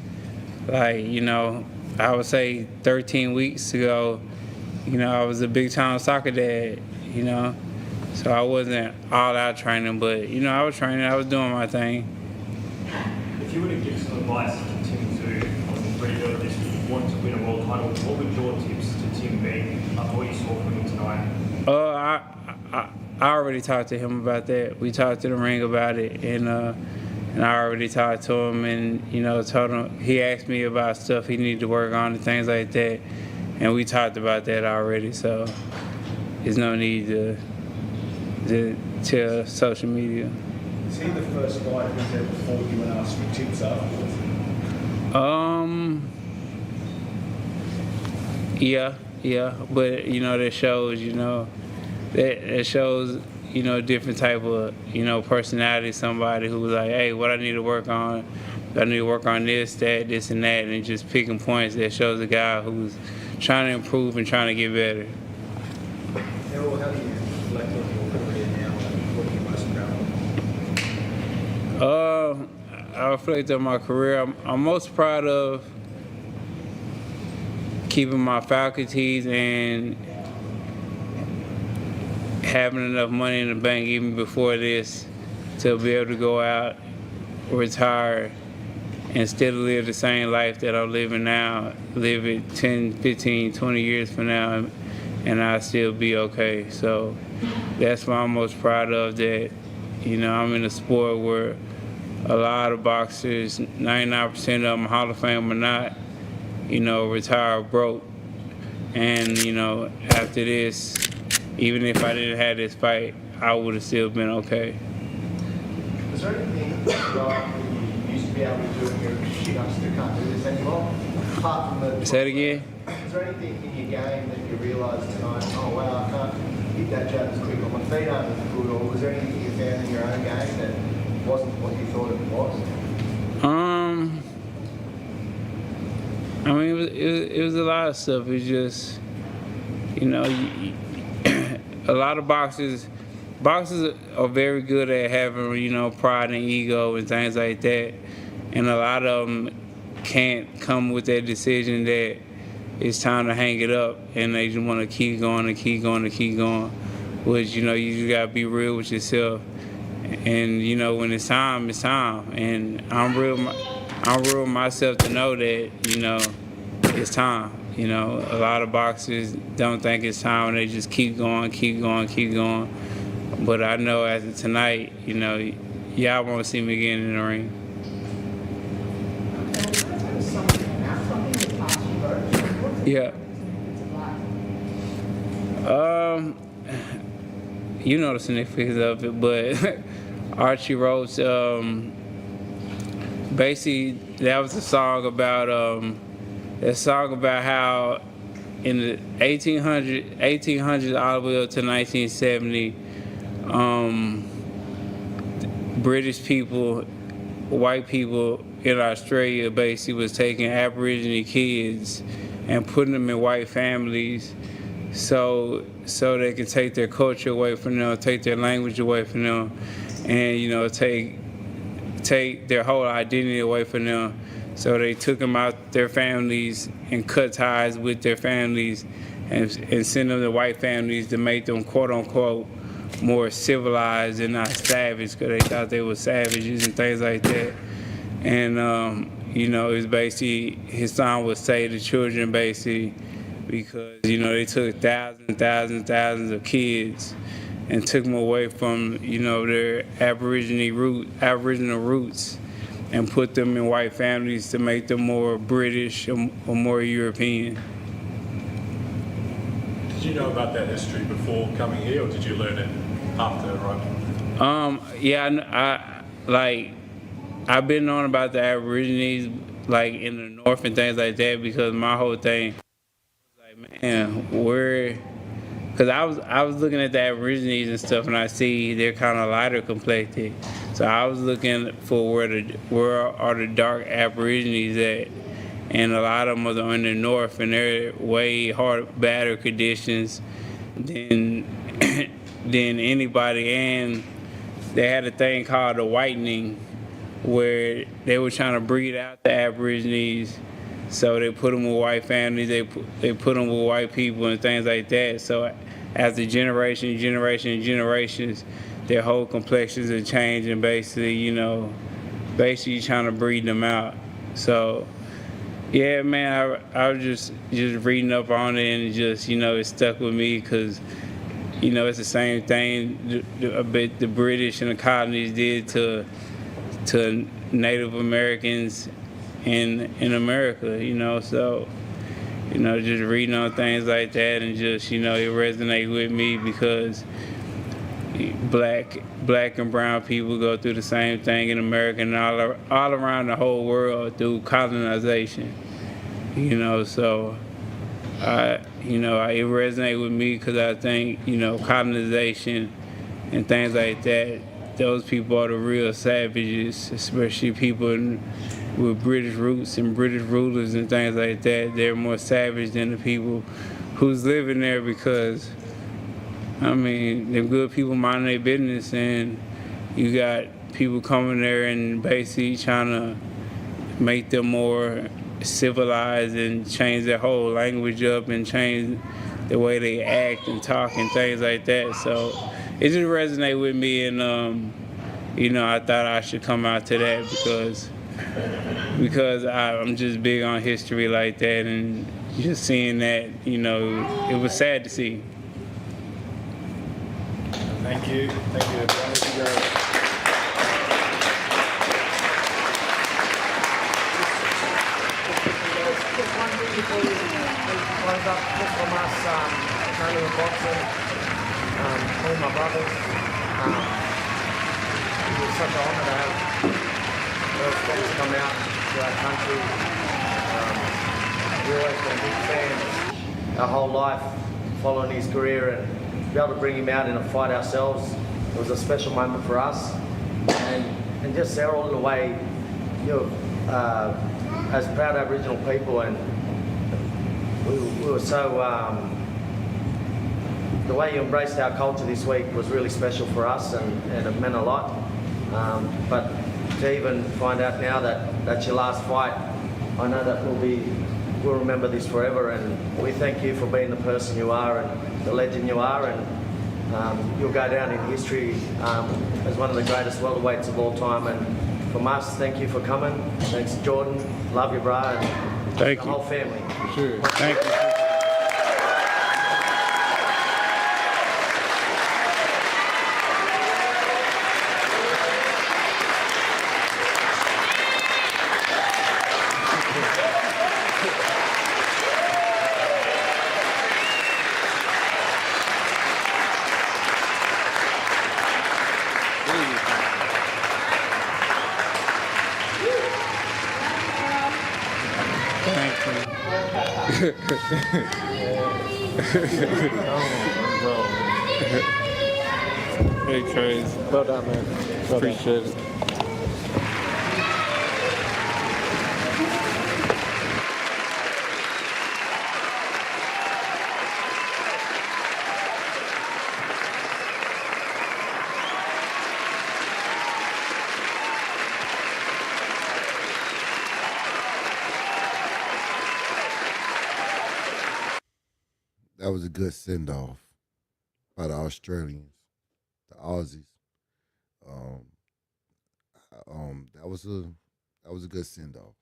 I would say 13 weeks ago, I was a big time soccer dad, so I wasn't all out training, but I was training. I was doing my thing. If you were to give some advice to Tim Tszyu on rebuild this, want to win a world title, what would your tips to Tim be after what you saw from him tonight? I already talked to him about that. We talked to the ring about it, and and I already talked to him, and told him, he asked me about stuff he needed to work on and things like that, and we talked about that already. So there's no need to tell social media. Is he the first fight who's ever fought you and asked for tips afterwards? Yeah, but that shows, that shows, different type of, personality. Somebody who was like, hey, what I need to work on, I need to work on this, that, this, and that, and just picking points. That shows a guy who's trying to improve and trying to get better. Errol, how do you reflect on your career now, and what are you most proud of? I reflect on my career. I'm most proud of keeping my faculties and having enough money in the bank even before this to be able to go out, retire, and still live the same life that I'm living now, live it 10, 15, 20 years from now, and I'll still be okay. So that's what I'm most proud of, that, I'm in a sport where a lot of boxers, 99% of them, Hall of Fame or not, retire broke. And, after this, even if I didn't have this fight, I would have still been okay. Is there anything that you used to be able to do and you're shit, I still can't do this anymore? Apart from the... Say that again? Is there anything in your game that you realised tonight, oh wow, I can't hit that jab as quick, or my feet aren't as good, or was there anything you found in your own game that wasn't what you thought it was? I mean, it was a lot of stuff. It's just, a lot of boxers are very good at having, pride and ego and things like that. And a lot of them can't come with that decision that it's time to hang it up, and they just want to keep going and keep going and keep going. Which, you just got to be real with yourself. And, when it's time, it's time. And I'm real with myself to know that, it's time. A lot of boxers don't think it's time, and they just keep going. But I know after tonight, y'all won't see me again in the ring. Yeah. You know the significance of it, but Archie wrote, basically, that was a song about how in the 1800s all the way up to 1970, British people, white people in Australia basically was taking Aboriginal kids and putting them in white families so they can take their culture away from them, take their language away from them, and take their whole identity away from them. So they took them out their families and cut ties with their families and sent them to white families to make them, quote unquote, more civilized and not savage, because they thought they were savages and things like that. And it was basically, his song would save the children basically, because they took thousands of kids and took them away from their Aboriginal roots and put them in white families to make them more British or more European. Did you know about that history before coming here, or did you learn it after arriving? I've been knowing about the Aborigines in the north and things like that, because my whole thing was like, man, because I was looking at the Aborigines and stuff, and I see they're kind of lighter complected. So I was looking for where are the dark Aborigines at, and a lot of them are in the north, and they're way badder conditions than anybody. And they had a thing called the whitening, where they were trying to breed out the Aborigines. So they put them with white families, they put them with white people and things like that. So after generations, their whole complexions are changing, basically trying to breed them out. So yeah, man, I was just reading up on it, and just it stuck with me, because it's the same thing the British and the colonies did to to Native Americans in America, you know. So, you know, just reading on things like that and just, you know, it resonates with me because black and brown people go through the same thing in America and all around the whole world through colonization, you know. So, you know, it resonates with me because I think, you know, colonization and things like that, those people are the real savages, especially people with British roots and British rulers and things like that. They're more savage than the people who's living there because, I mean, them good people mind their business, and you got people coming there and basically trying to make them more civilized and change their whole language up and change the way they act and talk and things like that. So it just resonated with me, and you know, I thought I should come out to that because I'm just big on history like that, and just seeing that, you know, it was sad to see. Thank you. Thank you. Before we close up, just from us, training and boxing, all my brothers, it was such an honour to have Errol Spence come out to our country. We've always been big fans our whole life, following his career, and to be able to bring him out in a fight ourselves, it was a special moment for us. And just Errol, in a way, you're as proud Aboriginal people, and we were so, the way you embraced our culture this week was really special for us, and it meant a lot. But to even find out now that that's your last fight, I know that we'll remember this forever, and we thank you for being the person you are and the legend you are, and you'll go down in history as one of the greatest welterweights of all time. And from us, thank you for coming. Thanks, Jordan. Love you, bro. And thank the you. whole family. Sure. Thank you. Hey, crazy. Well done, man. Well Appreciate done. it. That was a good send-off by the Australians, the Aussies. That was a good send-off.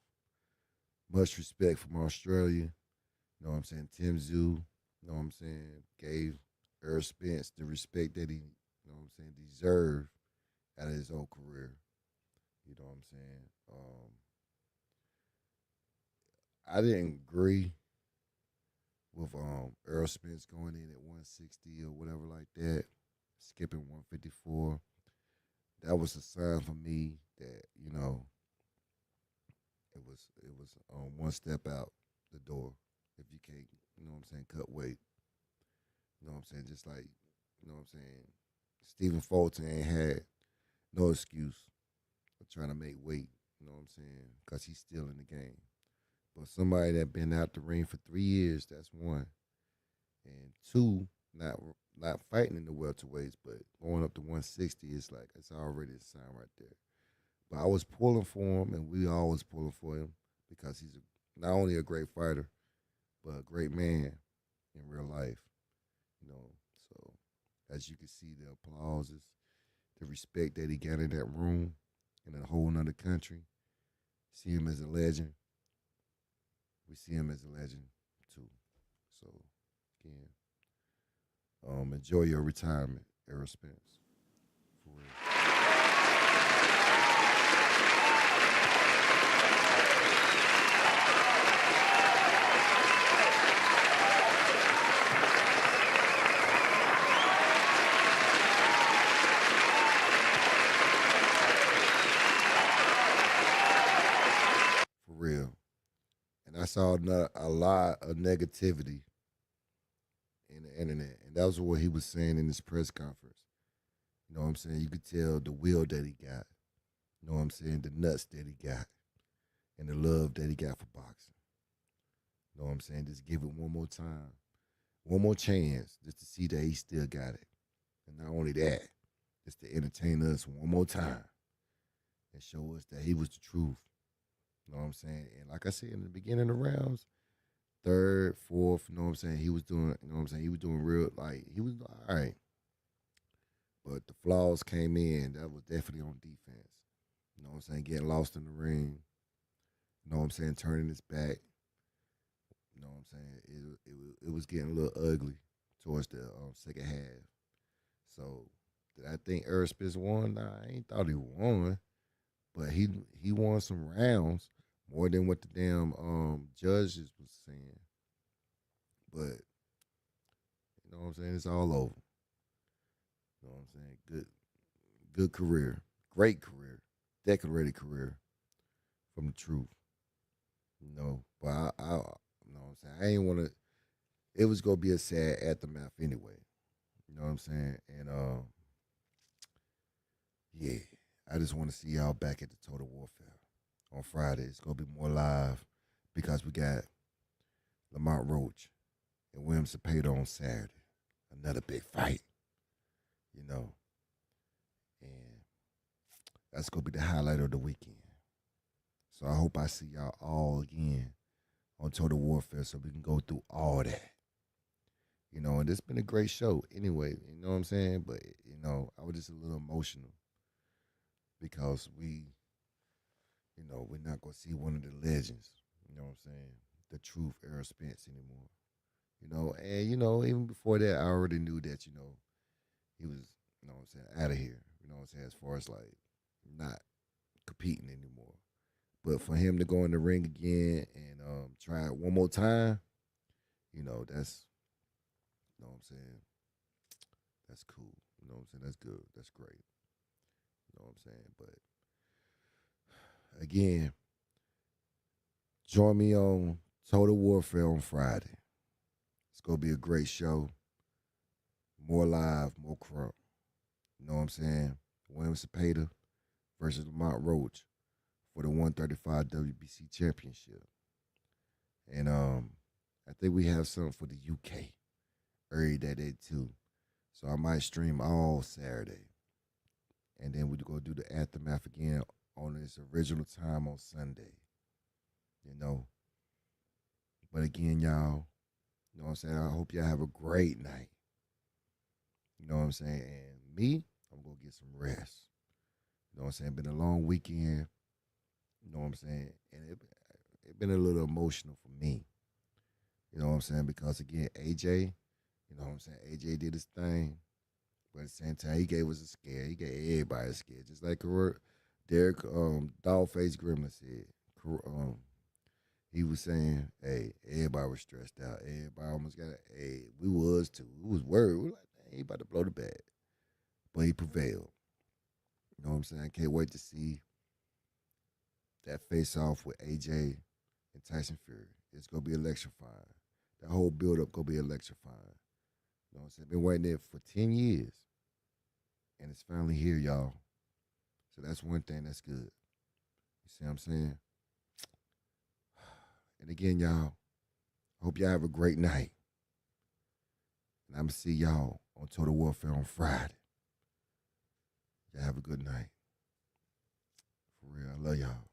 Much respect from Australia. You know what I'm saying? Tim Zoo, you know what I'm saying, gave Errol Spence the respect that he, you know what I'm saying, deserved out of his whole career. You know what I'm saying? I didn't agree with Errol Spence going in at 160 or whatever like that, skipping 154. That was a sign for me that, you know, it was one step out the door if you can't, you know what I'm saying, cut weight. You know what I'm saying? Just like, you know what I'm saying, Stephen Fulton ain't had no excuse for trying to make weight, you know what I'm saying, because he's still in the game. But somebody that been out the ring for 3 years, that's one. And two, not fighting in the welterweights, but going up to 160, it's like, it's already a sign right there. But I was pulling for him, and we always pulling for him because he's not only a great fighter, but a great man in real life. You know, so as you can see, the applauses, the respect that he got in that room in a whole nother country, see him as a legend. We see him as a legend too. So again, enjoy your retirement, Errol Spence. For real. real. And I saw a lot of negativity in the internet. And that was what he was saying in his press conference. You know what I'm saying? You could tell the will that he got. You know what I'm saying? The nuts that he got. And the love that he got for boxing. You know what I'm saying? Just give it one more time. One more chance just to see that he still got it. And not only that, just to entertain us one more time and show us that he was the truth. You know what I'm saying? And like I said in the beginning of the rounds, third, fourth, you know what I'm saying? He was doing, you know what I'm saying? He was doing real, like, he was all right. But the flaws came in. That was definitely on defense. You know what I'm saying? Getting lost in the ring. You know what I'm saying? Turning his back. You know what I'm saying? It was getting a little ugly towards the second half. So, did I think Errol Spence won? Nah, I ain't thought he won. But he won some rounds more than what the damn judges was saying. But, you know what I'm saying? It's all over. You know what I'm saying? Good career. Great career. Decorated career from the truth. You know, but I you know what I'm saying? I ain't want to, it was going to be a sad aftermath anyway. You know what I'm saying? And, yeah, I just want to see y'all back at the Total Warfare on Friday. It's going to be more live because we got Lamont Roach and William Cepeda on Saturday. Another big fight, you know. And that's going to be the highlight of the weekend. So I hope I see y'all all again on Total Warfare so we can go through all that. You know, and it's been a great show anyway, you know what I'm saying? But, you know, I was just a little emotional because we're not going to see one of the legends, you know what I'm saying? The truth, Errol Spence anymore. You know, and, you know, even before that, I already knew that, you know, he was, you know what I'm saying, out of here, you know what I'm saying, as far as, like, not competing anymore. But for him to go in the ring again and try it one more time, you know, that's, you know what I'm saying, that's cool. You know what I'm saying, that's good. That's great. You know what I'm saying? But, again, join me on Total Warfare on Friday. It's going to be a great show. More live, more crunk. You know what I'm saying? William Cepeda versus Lamont Roach for the 135 WBC Championship. And I think we have something for the UK early that day too. So I might stream all Saturday. And then we're going to do the aftermath again on its original time on Sunday. You know. But again, y'all, you know what I'm saying? I hope y'all have a great night. You know what I'm saying? And me, I'm going to get some rest. You know what I'm saying? Been a long weekend. You know what I'm saying? And it been a little emotional for me. You know what I'm saying? Because, again, AJ, you know what I'm saying? AJ did his thing. But at the same time, he gave us a scare. He gave everybody a scare. Just like Derek Dogface Gremlin said. He was saying, hey, everybody was stressed out. Everybody almost got it. Hey, we was too. We was worried. We were like, dang, he about to blow the bag. But he prevailed. You know what I'm saying? I can't wait to see that face-off with AJ and Tyson Fury. It's going to be electrifying. That whole build-up going to be electrifying. You know what I'm saying? Been waiting there for 10 years. And it's finally here, y'all. So that's one thing that's good. You see what I'm saying? And again, y'all, hope y'all have a great night. And I'm going to see y'all on Total Warfare on Friday. Y'all have a good night. For real, I love y'all.